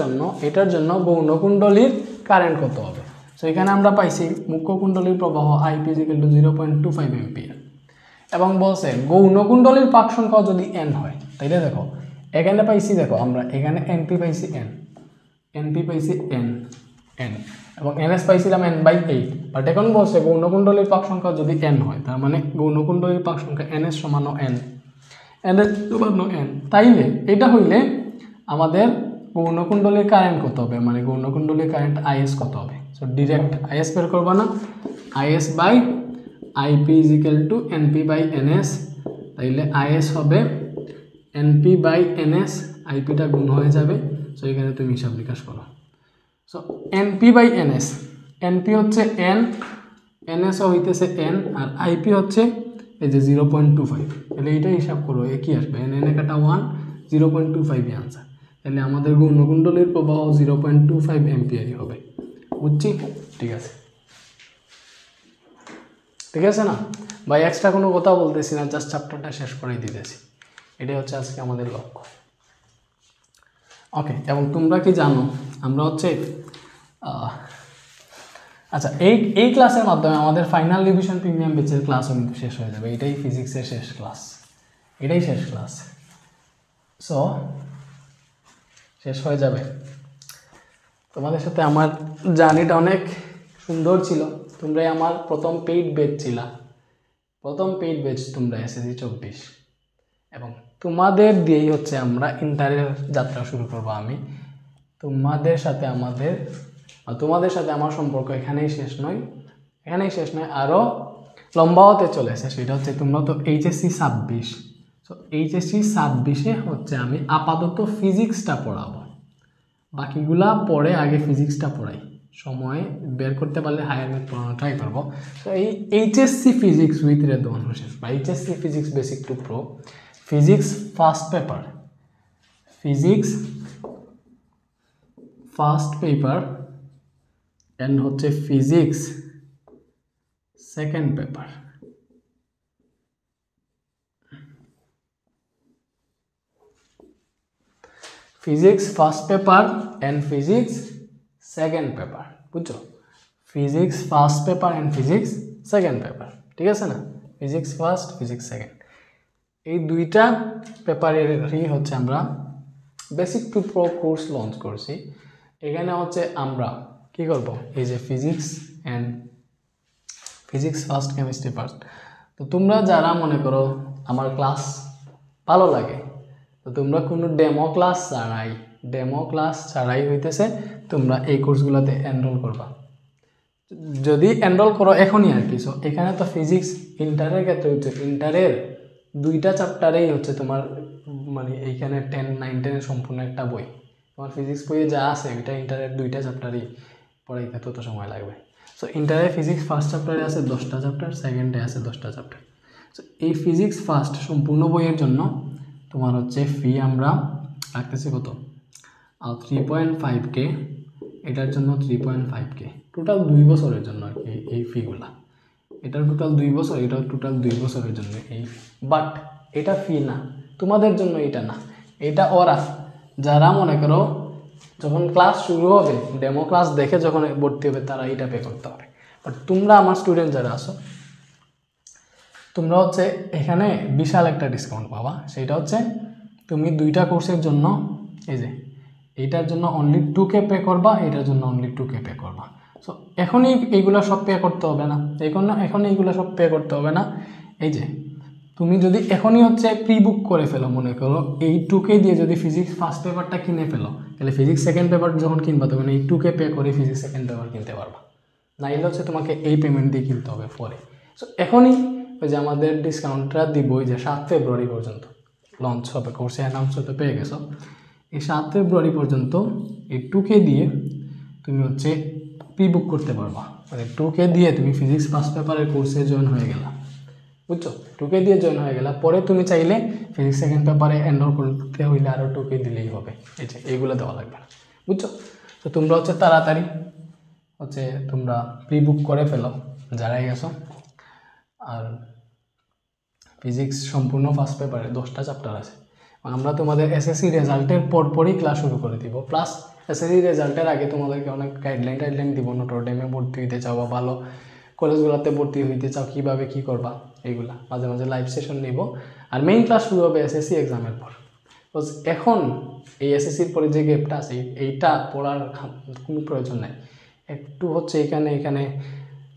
জন্য গৌণকুণ্ডলীর কারেন্ট কত হবে? সো এখানে আমরা পাইছি মুখ্য কুণ্ডলীর প্রবাহ আইপি ইকুয়াল টু 0.25 এম্পিয়ার, এবং বলছে গৌণকুণ্ডলীর পাক সংখ্যা যদি n হয়, তাইলে দেখো এখানে পাইছি, দেখো আমরা এখানে এনপি পাইছি এনপি পাইছি n এবং এনএস পাইছিলাম n/8, বাট এখন বলছে গৌণকুণ্ডলীর পাক সংখ্যা যদি n হয়, তার মানে গৌণকুণ্ডলীর পাক সংখ্যা ns সমান n, ns সমান n, তাইলে এটা হইলে আমাদের গৌণকুণ্ডলীর কারেন্ট কত হবে, মানে গৌণকুণ্ডলীর কারেন্ট আইএস কত হবে? সো ডিরেক্ট আইএস বের করবা না, IS by IP is equal to NP by NS, তাইলে আইএস হবে এনপি বাই এনএস, আইপিটা গুণ হয়ে যাবে। সো এখানে তুমি হিসাব নিকাশ করো। So NP by NS, NP হচ্ছে n, এনএসও হইতেছে n, আর আইপি হচ্ছে এই যে 0.25, তাহলে এইটা হিসাব করো, কি আসবে n এ কাটা 1, 0.25 আনসার। তাহলে আমাদের গৌণকুণ্ডলীর প্রবাহ 0.25 এম্পিয়ারই হবে, বুঝছি? ঠিক আছে, ঠিক আছে না ভাই, এক্সট্রা কোনো কথা বলতেছি না, জাস্ট চ্যাপ্টারটা শেষ করেই দিতেছি, এটাই হচ্ছে আজকে আমাদের লক্ষ্য। ওকে, এবং তোমরা কি জানো আমরা হচ্ছে আচ্ছা এই ক্লাসের মাধ্যমে আমাদের ফাইনাল রিভিশন প্রিমিয়াম ব্যাচের ক্লাসও কিন্তু শেষ হয়ে যাবে, এটাই ফিজিক্সের শেষ ক্লাস, এটাই শেষ ক্লাস। সো শেষ হয়ে যাবে, তোমাদের সাথে আমার জার্নিটা অনেক সুন্দর ছিল, তোমরাই আমার প্রথম পেইড ব্যাচ ছিলা, প্রথম পেইড ব্যাচ তোমরা এসএসসি 24, এবং তোমাদের দিয়েই হচ্ছে আমরা ইন্টারের যাত্রা শুরু করবো। আমি তোমাদের সাথে আমার সম্পর্ক এখানেই শেষ নয়, আরও লম্বা হতে চলেছে। সেটা হচ্ছে তোমরা তো এইচএসসি 26, সো এইচএসসি 26-এ হচ্ছে আমি আপাতত ফিজিক্সটা পড়াবো, বাকিগুলা পরে আগে ফিজিক্সটা পড়াই, সময় বের করতে পারলে হায়ার ম্যাথ পড়ানো ট্রাই করবো। সো এই HSC physics with Redwan Hossain বা HSC physics basic to pro, physics first paper, physics first paper and হচ্ছে physics second paper. Physics first paper and physics second paper, বুঝছো? Physics first paper and physics second paper, ঠিক আছে না? Physics first, physics second, এই দুইটা পেপারেরই হচ্ছে আমরা basic to pro course launch করছি। এখানে হচ্ছে আমরা কি করব, এই যে physics and physics first, chemistry first. তো তোমরা যারা মনে করো আমার ক্লাস ভালো লাগে, তো তোমরা কোনো ডেমো ক্লাস ছাড়াই হইতেছে তোমরা এই কোর্সগুলোতে এনরোল করবা। যদি এনরোল করো এখনই আর কি। সো এখানে তো ফিজিক্স ইন্টারের ক্ষেত্রে হচ্ছে ইন্টারের দুইটা চ্যাপ্টারেই হচ্ছে তোমার মানে এইখানে 10, 9, 10 সম্পূর্ণ একটা বই, তোমার ফিজিক্স বইয়ে যা আছে ওইটা ইন্টারের দুইটা চ্যাপ্টারই পড়াইতে তত সময় লাগবে। সো ইন্টারের ফিজিক্স ফার্স্ট চ্যাপ্টারে আছে 10টা চ্যাপ্টার, সেকেন্ডে আছে 10টা চ্যাপ্টার। সো এই ফিজিক্স ফার্স্ট সম্পূর্ণ বইয়ের জন্য তোমার হচ্ছে ফি আমরা রাখতেছি কত, 3.5K, এটার জন্য 3.5K, টোটাল 2 বছরের জন্য আর কি এই ফিগুলা। এটার টোটাল 2 বছর, এটাও টোটাল 2 বছরের জন্য এই। বাট এটা ফি না, তোমাদের জন্য এটা না, এটা ওরা যারা মনে করো যখন ক্লাস শুরু হবে ডেমো ক্লাস দেখে যখন ভর্তি হবে তারা এটা পে করতে হবে। বাট তোমরা আমার স্টুডেন্ট যারা আছো তোমরা হচ্ছে এখানে বিশাল একটা ডিসকাউন্ট পাবা। সেটা হচ্ছে তুমি দুইটা কোর্সের জন্য এই যে এইটার জন্য অনলি 2K পে করবা, এটার জন্য অনলি 2K পে করবা। সো এখনই এইগুলো সব পে করতে হবে না, এখন এইগুলো সব পে করতে হবে না। এই যে তুমি যদি এখনই হচ্ছে প্রি বুক করে ফেলো, মনে করো এই 2K দিয়ে যদি ফিজিক্স ফার্স্ট পেপারটা কিনে ফেলো, তাহলে ফিজিক্স সেকেন্ড পেপার যখন কিনবা তখন এই 2K পে করে ফিজিক্স সেকেন্ড পেপার কিনতে পারবা। নাইলে হচ্ছে তোমাকে এই পেমেন্ট দিয়ে কিনতে হবে পরে। সো এখনই ওই যে আমাদের ডিসকাউন্টটা দিব, ওই যে 7 ফেব্রুয়ারি পর্যন্ত লঞ্চ হবে, কোর্সে অ্যানাউন্স হতে পেয়ে গেছো। এই 7 ফেব্রুয়ারি পর্যন্ত এই 2K দিয়ে তুমি হচ্ছে প্রি বুক করতে পারবা, মানে 2K দিয়ে তুমি ফিজিক্স ফার্স্ট পেপারের কোর্সে জয়েন হয়ে গেলা, বুঝছো? 2K দিয়ে জয়েন হয়ে গেলা, পরে তুমি চাইলে ফিজিক্স সেকেন্ড পেপারে এনরোল করতে হইলে আরও 2K দিলেই হবে। এই যে এইগুলো দেওয়া লাগবে না, বুঝছো? তো তোমরা হচ্ছে তাড়াতাড়ি হচ্ছে তোমরা প্রি বুক করে ফেলো যারাই গেছো। আর ফিজিক্স সম্পূর্ণ ফার্স্ট পেপারে 10টা চ্যাপ্টার আছে। আমরা তোমাদের এসএসসি রেজাল্টের পরপরই ক্লাস শুরু করে দিব, প্লাস এসএসসি রেজাল্টের আগে তোমাদেরকে অনেক গাইডলাইন দিব। নটরডেমে ভর্তি হইতে চাও বা ভালো কলেজগুলোতে ভর্তি হইতে চাও, কীভাবে কী করবা এইগুলা মাঝে মাঝে লাইভ সেশন নিব। আর মেইন ক্লাস শুরু হবে এসএসসি এক্সামের পর। তো এখন এই এসএসসির পরে যে গ্যাপটা আছে এইটা পড়ার কোনো প্রয়োজন নাই। একটু হচ্ছে এখানে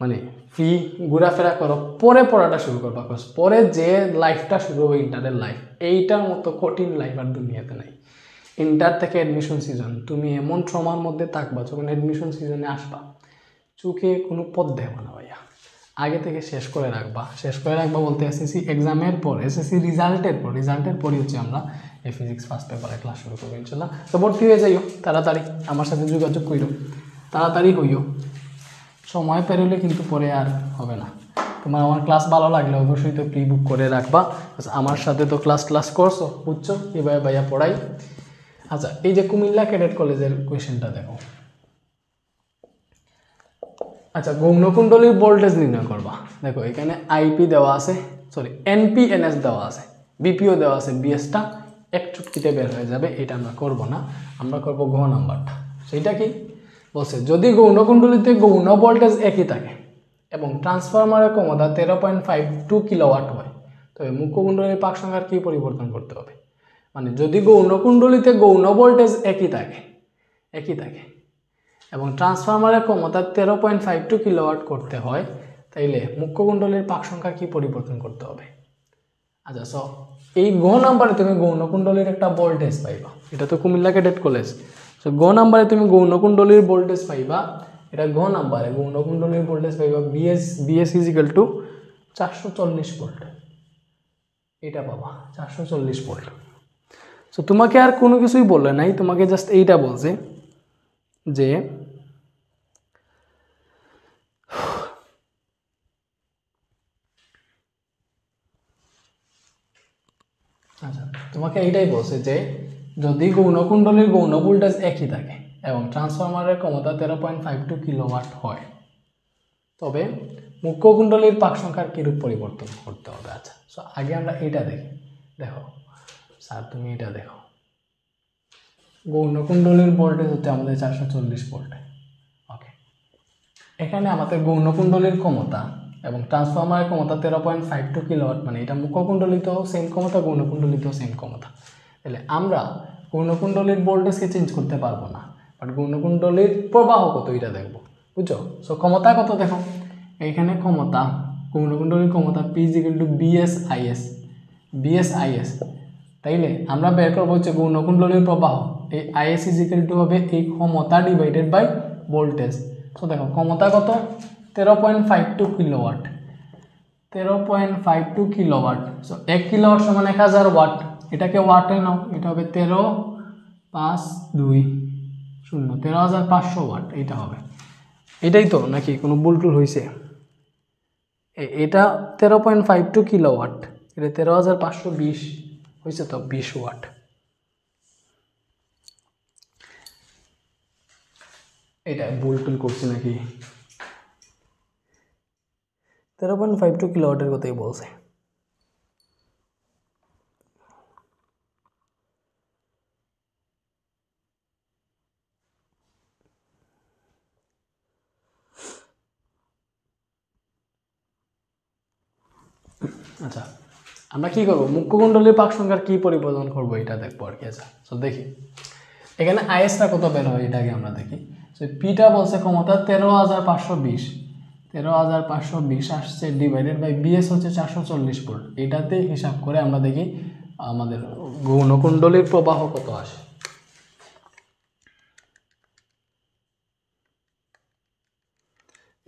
মানে ফি ঘোরাফেরা করো, পরে পড়াটা শুরু করবা। পরে যে লাইফটা শুরু হবে ইন্টারের লাইফ, এইটার মতো কঠিন লাইফ আর দুনিয়াতে নাই। ইন্টার থেকে অ্যাডমিশন সিজন, তুমি এমন ট্রমার মধ্যে থাকবা যখন অ্যাডমিশন সিজনে আসবা চোখে কোনো পথ দেবা না ভাইয়া, আগে থেকে শেষ করে রাখবা বলতে এসএসসি এক্সামের পর, এসএসসি রেজাল্টের পরই হচ্ছে আমরা এই ফিজিক্স ফার্স্ট পেপারে ক্লাস শুরু করবো ইনশাল্লাহ। তো ভর্তি হয়ে যাইও তাড়াতাড়ি, আমার সাথে যোগাযোগ করিও, তাড়াতাড়ি হইও। সময় পেরোলে কিন্তু পরে আর হবে না। তোমার আমার ক্লাস ভালো লাগলে অবশ্যই তো প্রি বুক করে রাখবা। আমার সাথে তো ক্লাস করছো, বুঝছো কীভাবে ভাইয়া পড়াই। আচ্ছা, এই যে কুমিল্লা ক্যাডেট কলেজের কোয়েশ্চেনটা দেখো। আচ্ছা, গৌণকুণ্ডলীর ভোল্টেজ নির্ণয় করবা। দেখো এখানে আইপি দেওয়া আছে, এনপি এনএস দেওয়া আছে, বিপিও দেওয়া আছে, বিএসটা এক চুটকিতে বের হয়ে যাবে। এটা আমরা করব না, আমরা করব ঘ নাম্বারটা। সেইটা কি বলছে, যদি গৌণকুণ্ডলীতে গৌণ ভোল্টেজ একই থাকে এবং ট্রান্সফরমারের ক্ষমতা 13.52 কিলোওয়াট হয়, তবে মুখ্য কুণ্ডলীর পাক সংখ্যার কী পরিবর্তন করতে হবে। মানে যদি গৌণকুণ্ডলীতে গৌণ ভোল্টেজ একই থাকে এবং ট্রান্সফরমারের ক্ষমতা 13.52 কিলোওয়াট করতে হয়, তাইলে মুখ্য কুণ্ডলীর পাক সংখ্যা কী পরিবর্তন করতে হবে। আচ্ছা, সো এই গ নাম্বারে তুমি গৌণকুণ্ডলীর একটা ভোল্টেজ পাইবা। এটা তো কুমিল্লা ক্যাডেট কলেজ। সো গ নাম্বারে তুমি গৌণকুণ্ডলীর ভোল্টেজ পাইবা, এটা গ নাম্বারে গৌণকুণ্ডলীর ভোল্টেজ পাইবা BS is equal two 440 volt. এটা পাবা 440 ভোল্ট। সো তোমাকে আর কোনো কিছুই বললে নাই, তোমাকে জাস্ট এইটা বলছে যে আচ্ছা, তোমাকে এইটাই বলছে যে যদি গৌণকুণ্ডলীর গৌণ ভোল্টেজ একই থাকে এবং ট্রান্সফরমারের ক্ষমতা 13.52 কিলোওয়াট হয়, তবে মুখ্য কুণ্ডলীর পাক সংখ্যার কিরূপ পরিবর্তন করতে হবে। আচ্ছা, সো আগে আমরা এটা দেখি। দেখো স্যার, তুমি এটা দেখো, গৌণকুণ্ডলীর ভোল্টেজ হচ্ছে আমাদের 440 ভোল্ট। ওকে, এখানে আমাদের গৌণকুণ্ডলীর ক্ষমতা এবং ট্রান্সফরমারের ক্ষমতা 13.52 কিলোওয়াট, মানে এটা মুখ্য কুণ্ডলিতেও সেম ক্ষমতা, গৌণকুণ্ডলিতেও সেম ক্ষমতা। তাহলে আমরা গৌণকুণ্ডলীর ভোল্টেজকে চেঞ্জ করতে পারবো না, বাট গৌণকুণ্ডলীর প্রবাহ কত এটা দেখবো, বুঝছো? সো ক্ষমতা কত দেখো, এইখানে ক্ষমতা, গৌণকুণ্ডলীর ক্ষমতা P = BS/IS। তাইলে আমরা বের করবো হচ্ছে গৌণকুণ্ডলীর প্রবাহ, এই IS হবে এই ক্ষমতা ডিভাইডেড বাই ভোল্টেজ। তো দেখো ক্ষমতা কত, 13.52 কিলোওয়াট, 13.52 কিলোওয়াট। সো 1 কিলোওয়াট সমান 1000 ওয়াট, এটাকে ওয়াটে নাও, এটা হবে 13,520 ওয়াট, এইটা হবে। এটাই তো নাকি কোনো ভুল হয়েছে? এটা 13.52 কিলোওয়াট, এটা 13,520 হয়েছে তো 20 ওয়াট। এটা ভুল করছি নাকি? 13.52 কিলোওয়াটের কথাই বলছে। আচ্ছা, আমরা কি করবো, মুখ্য কুণ্ডলীর পাক সংখ্যার কি পরিবর্তন করবো এটা দেখবো আর কি। আচ্ছা, তো দেখি এখানে আইএসটা কত বের হয় এটাকে আমরা দেখি। সো পিটা বলছে ক্ষমতা 13,520 আসছে, ডিভাইডেড বাই বিএস হচ্ছে 440 ভোল্ট। এটাতে হিসাব করে আমরা দেখি আমাদের গৌণকুণ্ডলীর প্রবাহ কত আসে।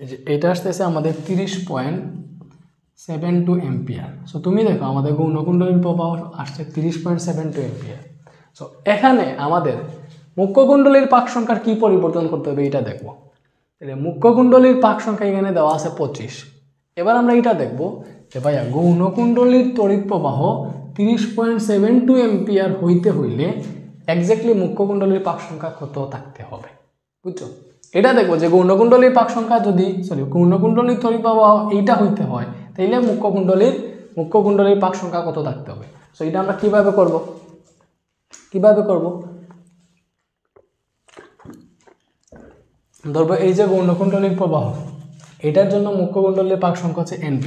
এই যে এটা আসতেছে আমাদের 30.72 এম্পিয়ার। সো তুমি দেখো আমাদের গৌণকুণ্ডলীর প্রবাহ আসছে 30.72 এম্পিয়ার। সো এখানে আমাদের মুখ্য কুণ্ডলীর পাক সংখ্যার কি পরিবর্তন করতে হবে এটা দেখবো। তাহলে মুখ্য কুণ্ডলীর পাক সংখ্যা এখানে দেওয়া আছে 25। এবার আমরা এটা দেখবো যে ভাইয়া গৌণকুণ্ডলীর তড়িৎ প্রবাহ 30.72 এম্পিয়ার হইতে হইলে এক্স্যাক্টলি মুখ্য কুণ্ডলীর পাক সংখ্যা কত থাকতে হবে, বুঝছো? এটা দেখবো যে গৌণকুণ্ডলীর পাক সংখ্যা যদি গৌণকুণ্ডলীর তড়িৎ প্রবাহ এইটা হইতে হয়, তাইলে মুখ্য কুণ্ডলীর পাক সংখ্যা কত থাকতে হবে। সো এটা আমরা কিভাবে করব, ধরবো এই যে গৌণকুণ্ডলীর প্রবাহ, এটার জন্য মুখ্য কুণ্ডলীর পাক সংখ্যা হচ্ছে NP।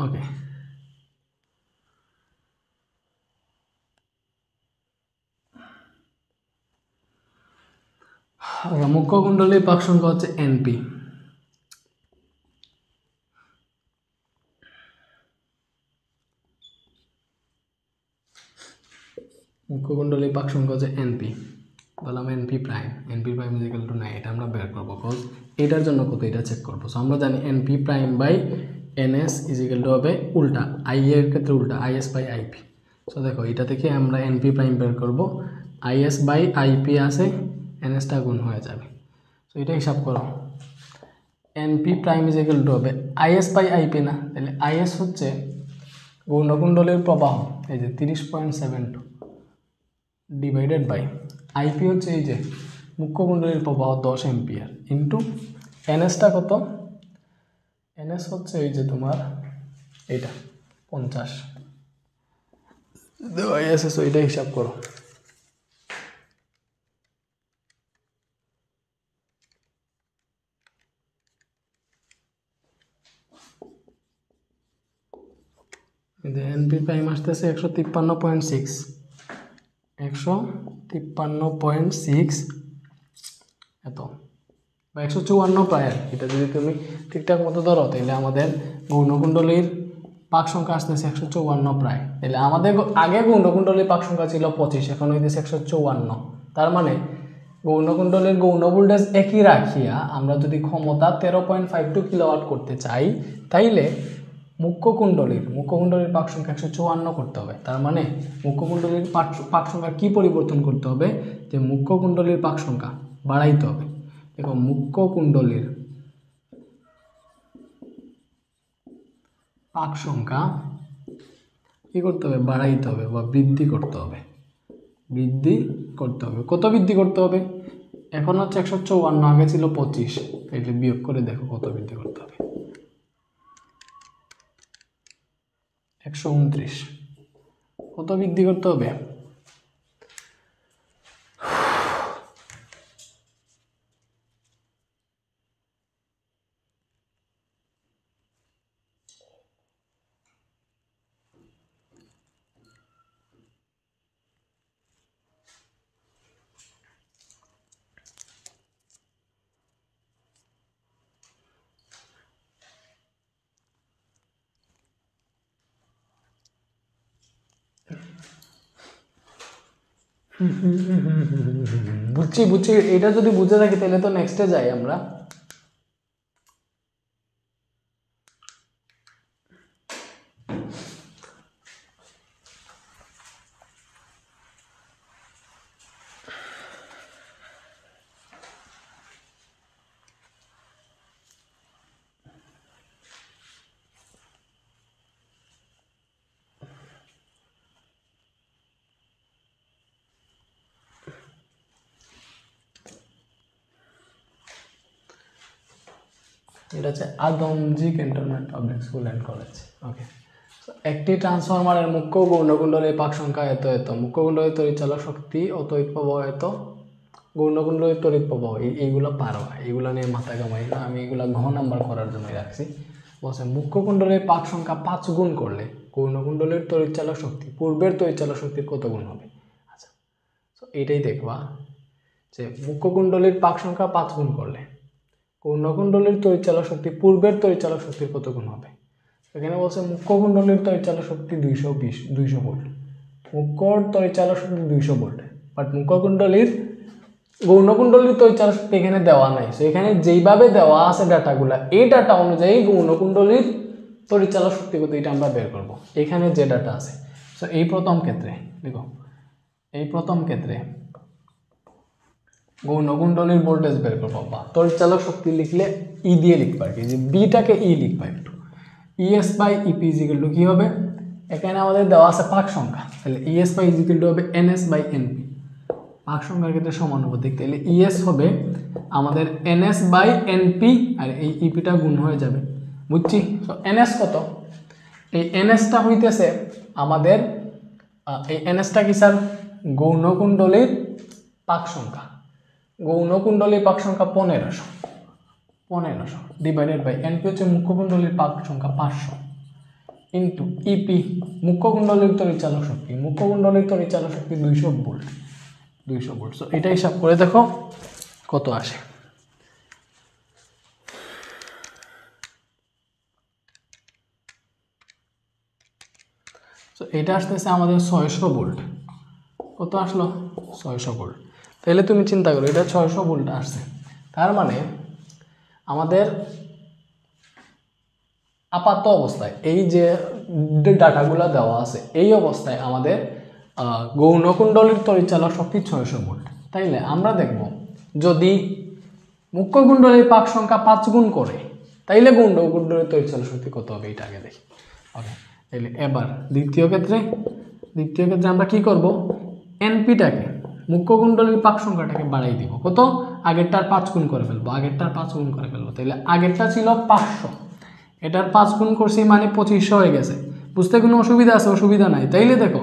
ওকে, মুখ্য কুণ্ডলীর পাক সংখ্যা হচ্ছে NP। মুখ্য কুণ্ডলীর পাক সংখ্যা হচ্ছে NP, বললাম NP prime, NP prime equal to 9। এটা আমরা বের করবো, কজ এটার জন্য কত এটা চেক করবো। সো আমরা জানি NP prime by NS equal to হবে উল্টা, I এর ক্ষেত্রে উল্টা, IS বাই IP। সো দেখো এটা থেকে আমরা NP প্রাইম বের করবো, IS বাই IP আছে, NSটা গুণ হয়ে যাবে। সো এটা হিসাব করো, NP প্রাইম ইকুয়াল টু হবে IS বাই IP না, তাহলে IS হচ্ছে গৌণকুণ্ডলীর প্রবাহ এই যে 30.72 ডিভাইডেড বাই IP হচ্ছে এই যে মুখ্য কুণ্ডলীর প্রবাহ 10 এম্পিয়ার ইন্টু NSটা কত, NS হচ্ছে এই যে তোমার এইটা 50 IS। এটা হিসাব করো, NP প্রাইম আসতেছে 153.6, 153.6 এত বা 154 প্রায় আর কি। এটা যদি তুমি ঠিকঠাক মতো ধরো তাহলে আমাদের গৌণকুণ্ডলীর পাক সংখ্যা আসতেছে 154 প্রায়। তাহলে আমাদের আগে গৌণকুণ্ডলীর পাক সংখ্যা ছিল 25, এখন হইতেছে 154। তার মানে গৌণকুণ্ডলীর গৌণ ভোল্টেজ একই রাখিয়া আমরা যদি ক্ষমতা 13.52 কিলোওয়াট করতে চাই, তাইলে মুখ্য কুণ্ডলীর পাক সংখ্যা 154 করতে হবে। তার মানে মুখ্য কুণ্ডলীর পাক সংখ্যা কি পরিবর্তন করতে হবে, যে মুখ্য কুণ্ডলীর পাক সংখ্যা বাড়াইতে হবে। দেখো মুখ্য কুণ্ডলীর পাক সংখ্যা কি করতে হবে, বাড়াইতে হবে বা বৃদ্ধি করতে হবে। কত বৃদ্ধি করতে হবে? এখন হচ্ছে 154, আগে ছিল 25, তাইলে বিয়োগ করে দেখো কত বৃদ্ধি করতে হবে। 129। কত বৃদ্ধি করতে হবে? বুঝছি, এটা যদি বুঝে থাকি তাহলে তো নেক্সটে যাই আমরা। এটা হচ্ছে Adamjee cantonment public school and college. Okay, একটি ট্রান্সফরমারের মুখ্য গৌণকুণ্ডলীর পাক সংখ্যা এত, মুখ্য কুণ্ডলীর তড়িৎচালক শক্তি ও তড়িৎ প্রবাহ এত, গৌণকুণ্ডলীর তড়িৎ প্রবাহ, এইগুলো পারো, এইগুলো নিয়ে মাথা কামাই না, আমি এগুলো ঘ নাম্বার করার জন্য রাখছি। বলছে মুখ্য কুণ্ডলীর পাক সংখ্যা 5 গুণ করলে গৌণকুণ্ডলীর তড়িৎচালক শক্তি পূর্বের তড়িৎচালক শক্তির কত গুণ হবে। আচ্ছা, তো এইটাই দেখবা যে মুখ্য কুণ্ডলীর পাক সংখ্যা 5 গুণ করলে গৌণকুণ্ডলীর তড়িৎচালক শক্তি পূর্বের তড়িৎচালক শক্তির কত গুণ হবে। এখানে বলছে মুখ্য কুণ্ডলীর তড়িৎচালক শক্তি 220 ভোল্ট, মুখ্য তড়িৎচালক শক্তি 200 ভোল্ট, বাট মুখ্য কুণ্ডলীর গৌণকুণ্ডলীর তড়িৎচালক শক্তি এখানে দেওয়া নাই। সো এখানে যেইভাবে দেওয়া আছে ডাটাগুলা, এই ডাটা অনুযায়ী গৌণকুণ্ডলীর তড়িৎচালক শক্তি কত এটা আমরা বের করব এখানে যে ডাটা আছে। সো এই প্রথম ক্ষেত্রে দেখো, এই প্রথম ক্ষেত্রে গৌণকুণ্ডলীর ভোল্টেজ বের করবো বা তড়িৎচালক শক্তি লিখলে ই দিয়ে লিখবা আর কি, যে বিটাকে ই লিখবা একটু। ES by EP is equal to কি হবে, এখানে আমাদের দেওয়া আছে পাক সংখ্যা, তাহলে ইএস বাই ইজিক্যাল টু হবে এনএস বাই এনপি। পাক সংখ্যার ক্ষেত্রে সমানুপাতিক, তাহলে ইএস হবে আমাদের এনএস বাই এনপি, আর এই ইপিটা গুণ হয়ে যাবে। বুঝছি? তো এনএস কত, এই এনএসটা হইতেছে আমাদের এই এনএসটা কি স্যার, গৌণকুণ্ডলীর পাক সংখ্যা। গৌণকুণ্ডলীর পাক সংখ্যা 1500 ডিভাইডেড বাই এনপি হচ্ছে মুখ্য কুণ্ডলীর পাক সংখ্যা 500 ইন্টু ইপি মুখ্য কুণ্ডলীর তড়িৎচালক শক্তি, মুখ্য কুণ্ডলীর তড়িৎচালক শক্তি 200 ভোল্ট। সো এটা হিসাব করে দেখো কত আসে। তো এটা আসতেছে আমাদের 600 ভোল্ট। কত আসলো? 600 ভোল্ট। তাহলে তুমি চিন্তা করো, এটা 600 ভোল্ট আসছে, তার মানে আমাদের আপাত অবস্থায় এই যে ডাটাগুলো দেওয়া আছে, এই অবস্থায় আমাদের গৌণকুণ্ডলীর তড়িৎচালক শক্তি 600 ভোল্ট। তাইলে আমরা দেখব যদি মুখ্য কুণ্ডলীর পাক সংখ্যা 5 গুণ করে, তাইলে গৌণকুণ্ডলীর তড়িৎচালক শক্তি কত হবে এটা আগে দেখি। ওকে, তাইলে এবার দ্বিতীয় ক্ষেত্রে আমরা কি করব, এনপিটাকে মুখ্য কুণ্ডলীর পাক সংখ্যাটাকে বাড়াই দিব। কত? আগেরটার 5 গুণ করে ফেলবো, তাইলে আগেরটা ছিল 500, এটার 5 গুণ করছি মানে 2500 হয়ে গেছে। বুঝতে কোনো অসুবিধা আছে? অসুবিধা নাই। তাইলে দেখো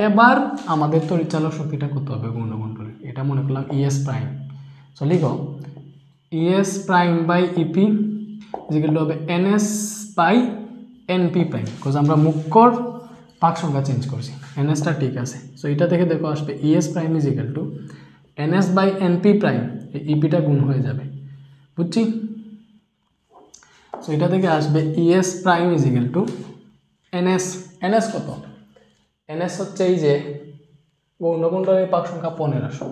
এবার আমাদের তড়িৎচালক শক্তিটা কত হবে গৌণকুণ্ডলীর, এটা মনে করলাম ইএস প্রাইম। সো লিখো ইএস প্রাইম বাই ইপি যেগুলো হবে NS by NP prime, because আমরা মুখ্যর পাক সংখ্যা চেঞ্জ করছি, এনএসটা ঠিক আছে। সো এটা থেকে দেখো আসবে ES prime is equal to NS by NP prime, এই ইপিটা গুণ হয়ে যাবে। বুঝছি? সো এটা থেকে আসবে ES prime is equal to NS কত, এনএস হচ্ছে এই যে গৌণকুণ্ডলীর পাক সংখ্যা 1500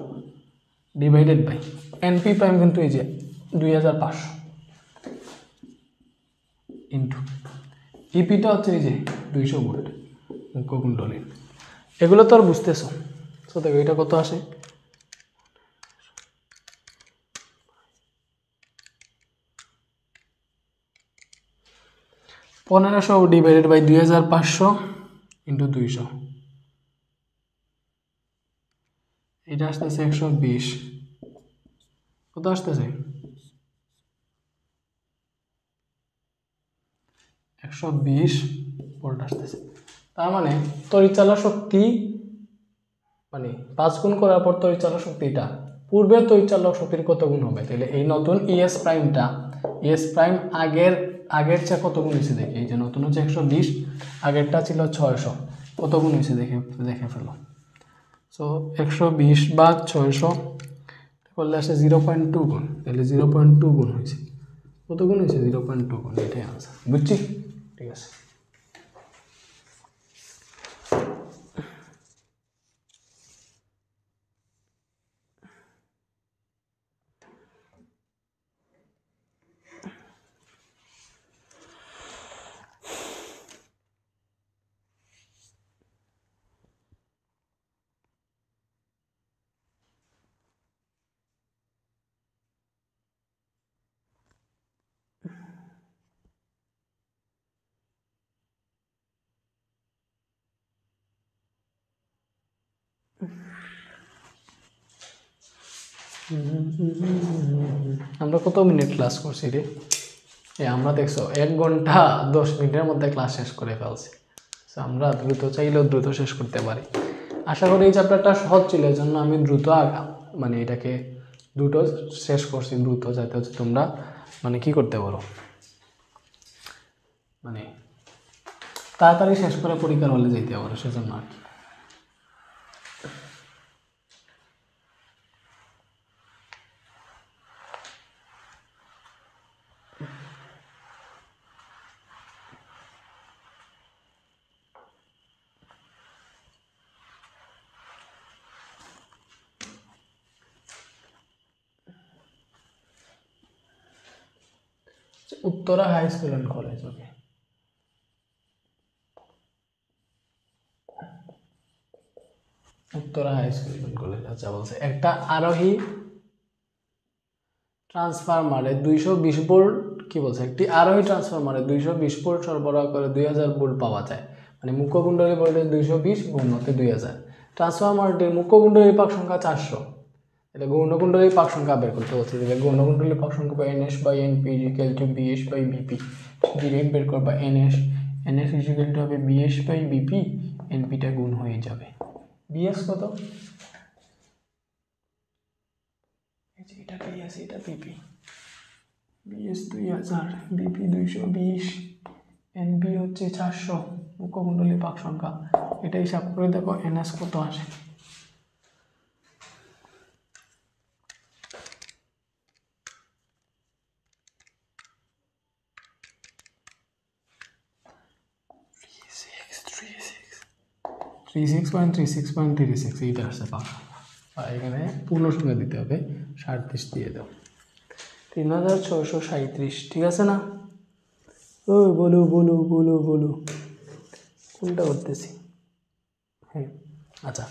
ডিভাইডেড বাই এনপি প্রাইম কিন্তু এই যে 2500 ইন্টু ইপিটা হচ্ছে এই যে 200 ভোল্ট মুখ্যকুণ্ডলী। এগুলো তো আর বুঝতেছো। তো দেখো এটা কত আসে, 1500 ডিভাইডেড বাই 2500 ইন্টু 200, এটা আসতেছে 120। কত আসতেছে 120 ভোল্ট আসতেছে। তার মানে তড়িৎচালক শক্তি মানে 5 গুণ করার পর তড়িৎচালক শক্তিটা পূর্বে তড়িৎচালক শক্তির কত গুণ হবে? তাহলে এই নতুন ইএস প্রাইমটা, ইএস প্রাইম আগের চেয়ে কত গুণ হয়েছে দেখি। এই যে নতুন হচ্ছে 120, আগেরটা ছিল 600, কত গুণ হয়েছে দেখে ফেলো। সো 120 ভাগ 600 করলে আসে 0.2 গুণ, তাহলে 0.2 গুণ হয়েছে। কত গুণ হয়েছে? 0.2 গুণ, এটাই আনসার। বুঝছি? ঠিক আছে। আমরা কত মিনিট ক্লাস করছি রে? আমরা দেখছো 1 ঘন্টা 10 মিনিটের মধ্যে ক্লাস শেষ করে ফেলছি। আমরা দ্রুত চাইলেও দ্রুত শেষ করতে পারি। আশা করি এই চ্যাপ্টারটা সহজ ছিল, এই জন্য আমি দ্রুত মানে এটাকে দ্রুত শেষ করছি, দ্রুত যাতে হচ্ছে তোমরা মানে কি করতে পারো, মানে তাড়াতাড়ি শেষ করে পরীক্ষার হলে যেতে পারো, সেজন্য আর কি। Uttara high school and college, okay. Uttara high school and college. আচ্ছা, বলছে একটা আরোহী ট্রান্সফরমারে 220 ভোল্ট, কি বলছে, একটি আরোহী ট্রান্সফরমারে 220 ভোল্ট সরবরাহ করে 2000 ভোল্ট পাওয়া যায়। মানে মুখ্যকুণ্ডলী ভোল্টেজ 220 গুণ হতে 2000। ট্রান্সফরমারটির মুখ্যকুণ্ডলীর পাক সংখ্যা 400। এটা গৌণকুণ্ডলীর পাক সংখ্যা বের করতে বলছে। তাহলে গৌণকুণ্ডলীর পাক সংখ্যা বা NS by NP equal to VS by VP. Direct বের করবা এনএস ইকুয়াল টু হবে বিএস বাই বিপি, এনপিটা গুণ হয়ে যাবে। বিএস কত? এটা বিএস, এটা বিপি। বিএস 2000, বিপি 220, এনপি হচ্ছে 400, মুখ্যকুণ্ডলীর পাক সংখ্যা। এটা হিসাব করে দেখো এনএস কত আসে। থ্রি সিক্স পয়েন্ট এইটা আসছে পাক সংখ্যা। আর এখানে পূর্ণ সংখ্যা দিতে হবে, 37 দিয়ে দাও। 3637, ঠিক আছে না? ও বলো বলো বলো বলো, কোনটা করতেছি? হ্যাঁ, আচ্ছা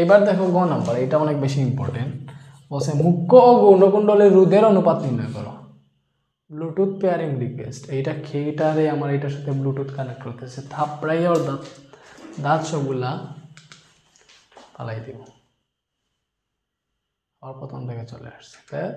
এবার দেখো গ নাম্বার, এটা অনেক বেশি ইম্পর্টেন্ট। বলছে মুখ্য ও গৌণকুণ্ডলের রোধের অনুপাত নির্ণয় করো। ব্লুটুথ পেয়ারিং রিকোয়েস্ট, এইটা খেটারে আমার এটার সাথে ব্লুটুথ কানেক্ট করতেছে, থাপড়াই ওর দাঁত সবগুলা পালাই দিব। আর প্রথম থেকে চলে আসছে, তাই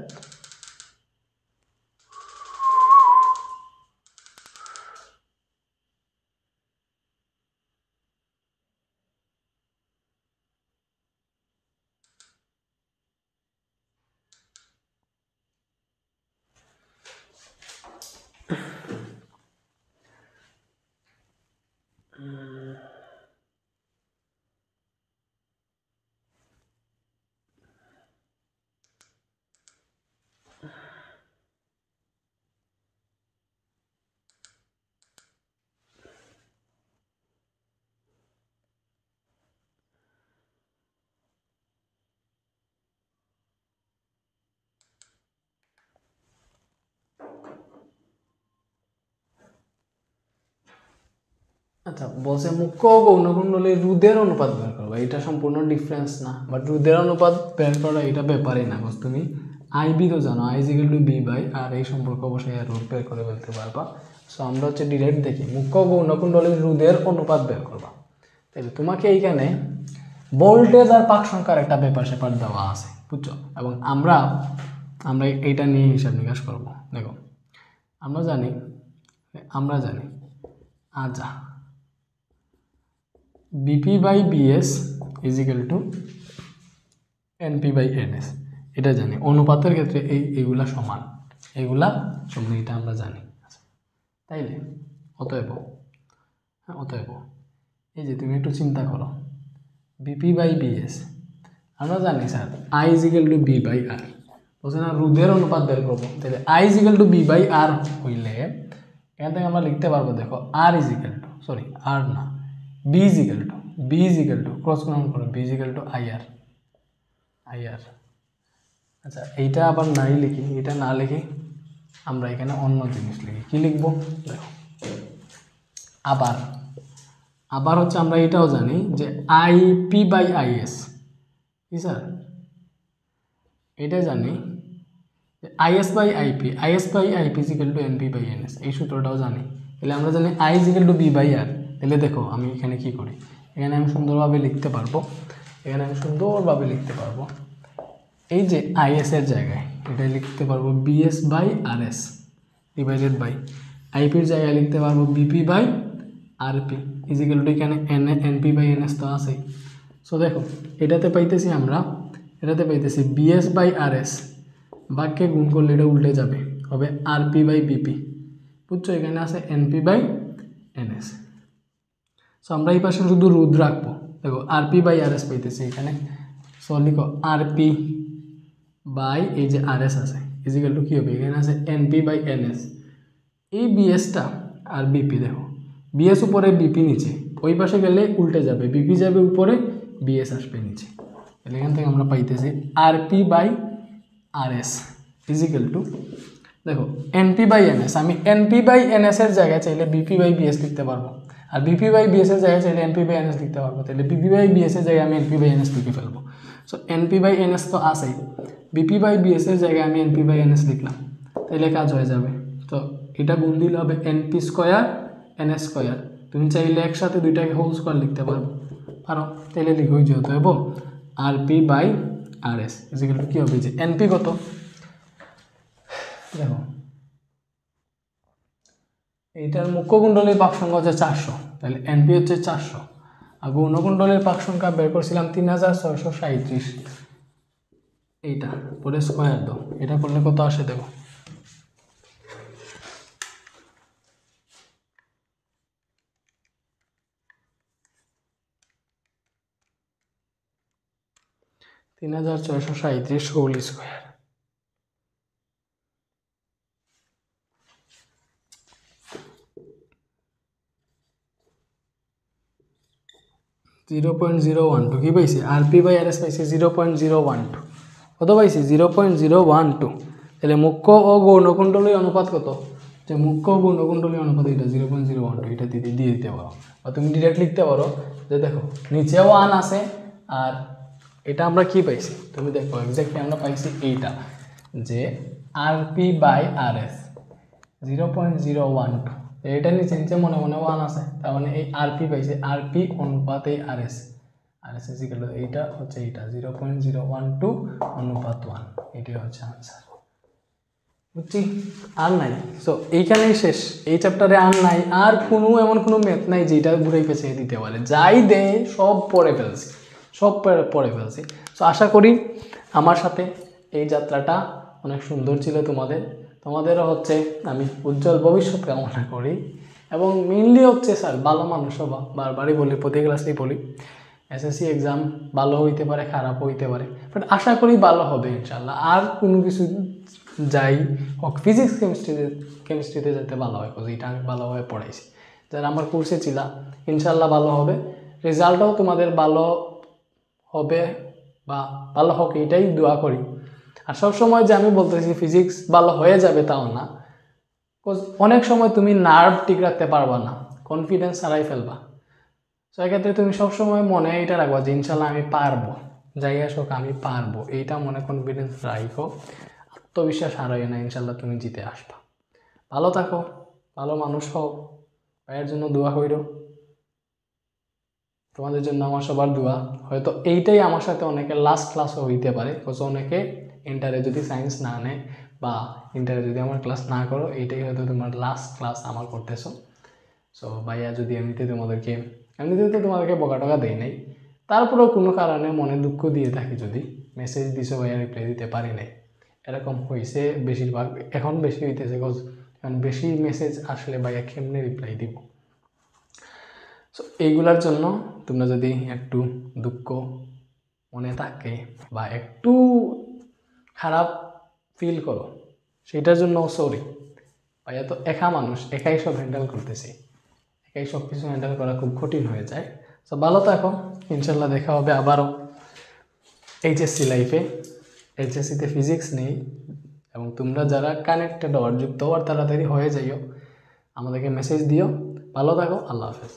আচ্ছা বলছে মুখ্য ও গৌণকুণ্ডলীর রোধের অনুপাত বের করবা, এটা সম্পূর্ণ ডিফারেন্স না, বাট রোধের অনুপাত বের করা এটা ব্যাপারই না, বস তুমি আইবি তো জানো, I equal to V by R, এই সম্পর্ক অবশ্যই রোধ বের করে ফেলতে পারবা। সো আমরা হচ্ছে ডিরেক্ট দেখি মুখ্য ও গৌণকুণ্ডলীর রোধের অনুপাত বের করবা। তাই তোমাকে এইখানে ভোল্টেজ আর পাক সংখ্যার একটা ব্যাপার স্যাপার দেওয়া আছে, বুঝছো, এবং আমরা এইটা নিয়ে হিসাব নিকাশ করবো। দেখো আমরা জানি আচ্ছা VP by VS is equal to NP by NS, এটা জানি। অনুপাতের ক্ষেত্রে এইগুলা সমান, এটা আমরা জানি। তাইলে অতএব এই যে তুমি একটু চিন্তা করো, বিপি বাই বিএস আমরা জানি sir I is equal to V by R, বলছে না রোধের অনুপাত বের করবো। তাহলে I is equal to V by R হইলে এখান থেকে আমরা লিখতে পারবো, দেখো R is equal to, sorry R না, V is equal to cross গুণন করো, V is equal to I R. আচ্ছা এইটা আবার নাই লিখি, এটা না লিখি আমরা এখানে অন্য জিনিস লিখি, কি লিখবো দেখো, আবার হচ্ছে আমরা এটাও জানি যে আইপি বাই আইএস, কি স্যার এটা জানি IS by IP is equal to NP by NS, এই সূত্রটাও জানি। তাহলে আমরা জানি I is equal to V by R. তাহলে দেখো আমি এখানে কি করি, এখানে আমি সুন্দরভাবে লিখতে পারবো, এই যে আইএস এর জায়গায় এটা লিখতে পারবো VS by R S divided by আইপির জায়গায় লিখতে পারবো VP by RP is equal to এখানে এনপি বাই এনএস তো আছেই। সো দেখো এটাতে পাইতেছি বিএস বাই আর এস, বাক্যে গুণ করলে এটা উল্টে যাবে, হবে আরপি বাই বিপি, বুঝছো, এখানে আছে এনপি বাই এনএস। সো আমরা এই পাশে শুধু রোধ রাখবো, দেখো আরপি বাই আর এস পাইতেছি এখানে। সো লিখো আরপি বাই এই যে আর এস আছে ইজ ইকুয়াল টু কী হবে, এখানে আছে এনপি বাই এনএস। এই বিএসটা আর বিপি, দেখো বিএস উপরে বিপি নিচে, ওই পাশে গেলে উল্টে যাবে, বিপি যাবে উপরে, বিএস আসবে নিচে। তাহলে এখান থেকে আমরা পাইতেছি RP by R S is equal to, দেখো এনপি বাই এনএস, আমি এনপি বাই এনএস এর জায়গায় চাইলে বিপি বাই বিএস লিখতে পারবো, আর বিপি বাই বিএস এর জায়গায় চাইলে এনপি বাই এনএস লিখতে পারবো। তাহলে বিপি বাই বিএস এর জায়গায় আমি এনপি বাই এনএস লিখে ফেলবো। সো এনপি বাই এনএস তো আসেই, বিপি বাই বিএস এর জায়গায় আমি এনপি বাই এনএস লিখলাম, তাইলে কাজ হয়ে যাবে। তো এটা গুণ দিলে হবে এনপি স্কোয়ার এনএস স্কোয়ার, তুমি চাইলে একসাথে দুইটাকে হোল স্কোয়ার লিখতে পারো, তাইলে লিখোই যেহেতু হবো RP by R S is equal to কী হবে, যে এনপি কত, দেখো এইটার মুখ্য কুণ্ডলীর পাক সংখ্যা হচ্ছে 400, তাহলে এনপি হচ্ছে 400, আর গৌণকুণ্ডলীর পাক সংখ্যা বের করছিলাম 3637, এইটা পরে স্কোয়ার দাও, এটা করলে কত আসে দেখো, $3637 হোল স্কোয়ার। 0.012 কি পাইছি, আরপি বাই আর এস পাইছি 0.012, কত পাইছি 0.012। তাহলে মুখ্য ও গৌণকুণ্ডলীর অনুপাত কত, যে মুখ্য ও গৌণকুণ্ডলীর অনুপাত এটা 0.012, এটা দিয়ে দিতে পারো, বা তুমি ডিরেক্ট লিখতে পারো যে দেখো নিচেও 1 আছে, আর এটা আমরা কি পাইছি, তুমি দেখো এক্স্যাক্টলি আমরা পাইছি এইটা, যে আরপি বাই আর এস 0.012, এটা নিচে মনে 1 আছে, তার মানে এই আরপি পাইছে, আরপি অনুপাত এই আর এস ইকুয়াল, এইটা হচ্ছে এইটা 0.012 অনুপাত 1, এটাই হচ্ছে আনসার। বুঝছি, আর নাই। সো এইখানেই শেষ, এই চ্যাপ্টারে আর নাই, আর এমন কোনো ম্যাথ নাই যেটা ঘুরাই পেঁচিয়ে দিতে পারে, যাই দে সব পড়ে ফেলছি। সো আশা করি আমার সাথে এই যাত্রাটা অনেক সুন্দর ছিল, তোমাদেরও হচ্ছে আমি উজ্জ্বল ভবিষ্যৎ কামনা করি, এবং মেইনলি হচ্ছে স্যার ভালো মানুষ হবা, বারবারই বলি, প্রতি ক্লাসেই বলি, এসএসসি এক্সাম ভালো হইতে পারে, খারাপ হইতে পারে, বাট আশা করি ভালো হবে ইনশাল্লাহ। আর কোনো কিছু যাই হোক, ফিজিক্স কেমিস্ট্রিতে যাতে ভালো হয়, এটা আমি ভালোভাবে পড়াইছি, যারা আমার কোর্সে ছিল ইনশাল্লাহ ভালো হবে, রেজাল্টও তোমাদের ভালো হবে বা ভালো হোক, এটাই দোয়া করি। আর সবসময় যে আমি বলতেছি ফিজিক্স ভালো হয়ে যাবে তাও না, অনেক সময় তুমি নার্ভ ঠিক রাখতে পারবা না, কনফিডেন্স হারাই ফেলবা। সো এক্ষেত্রে তুমি সবসময় মনে এটা রাখবা যে ইনশাল্লাহ আমি পারবো, যাই আসুক আমি পারবো, এইটা মনে কনফিডেন্স রাখো, আত্মবিশ্বাস হারাইও না, ইনশাল্লাহ তুমি জিতে আসবা। ভালো থাকো, ভালো মানুষ হও, ভাইয়ের জন্য দোয়া কইরো, তোমাদের জন্য আমার সবার দোয়া। হয়তো এইটাই আমার সাথে অনেকে লাস্ট ক্লাসও হইতে পারে, বিকজ অনেকে ইন্টারে যদি সায়েন্স না নেয় বা ইন্টারে যদি আমার ক্লাস না করো, এইটাই হয়তো তোমার লাস্ট ক্লাস আমার করতেছো। সো ভাইয়া যদি এমনিতে তো তোমাদেরকে বকা টকা দেই নাই, তারপরেও কোনো কারণে মনে দুঃখ দিয়ে থাকি, যদি মেসেজ দিছো ভাইয়া রিপ্লাই দিতে পারি নাই, এরকম হয়েছে বেশিরভাগ, এখন বেশি হইতেছে, বিকজ এখন বেশি মেসেজ আসলে ভাইয়া কেমনে রিপ্লাই দিব। সো এইগুলার জন্য তোমরা যদি একটু দুঃখ মনে থাকে বা একটু খারাপ ফিল করো, সেটার জন্য সরি। ভাইয়া তো একা মানুষ, একাই সব হ্যান্ডেল করতেছি, একাই সব কিছু হ্যান্ডেল করা খুব কঠিন হয়ে যায়। সো ভালো থাকো, ইনশাল্লাহ দেখা হবে আবারও এইচএসসি লাইফে। এইচএসসিতে ফিজিক্স নেই, এবং তোমরা যারা কানেক্টেড হওয়ার যুক্ত হওয়ার তাড়াতাড়ি হয়ে যাইও, আমাদেরকে মেসেজ দিও। ভালো থাকো, আল্লাহ হাফেজ।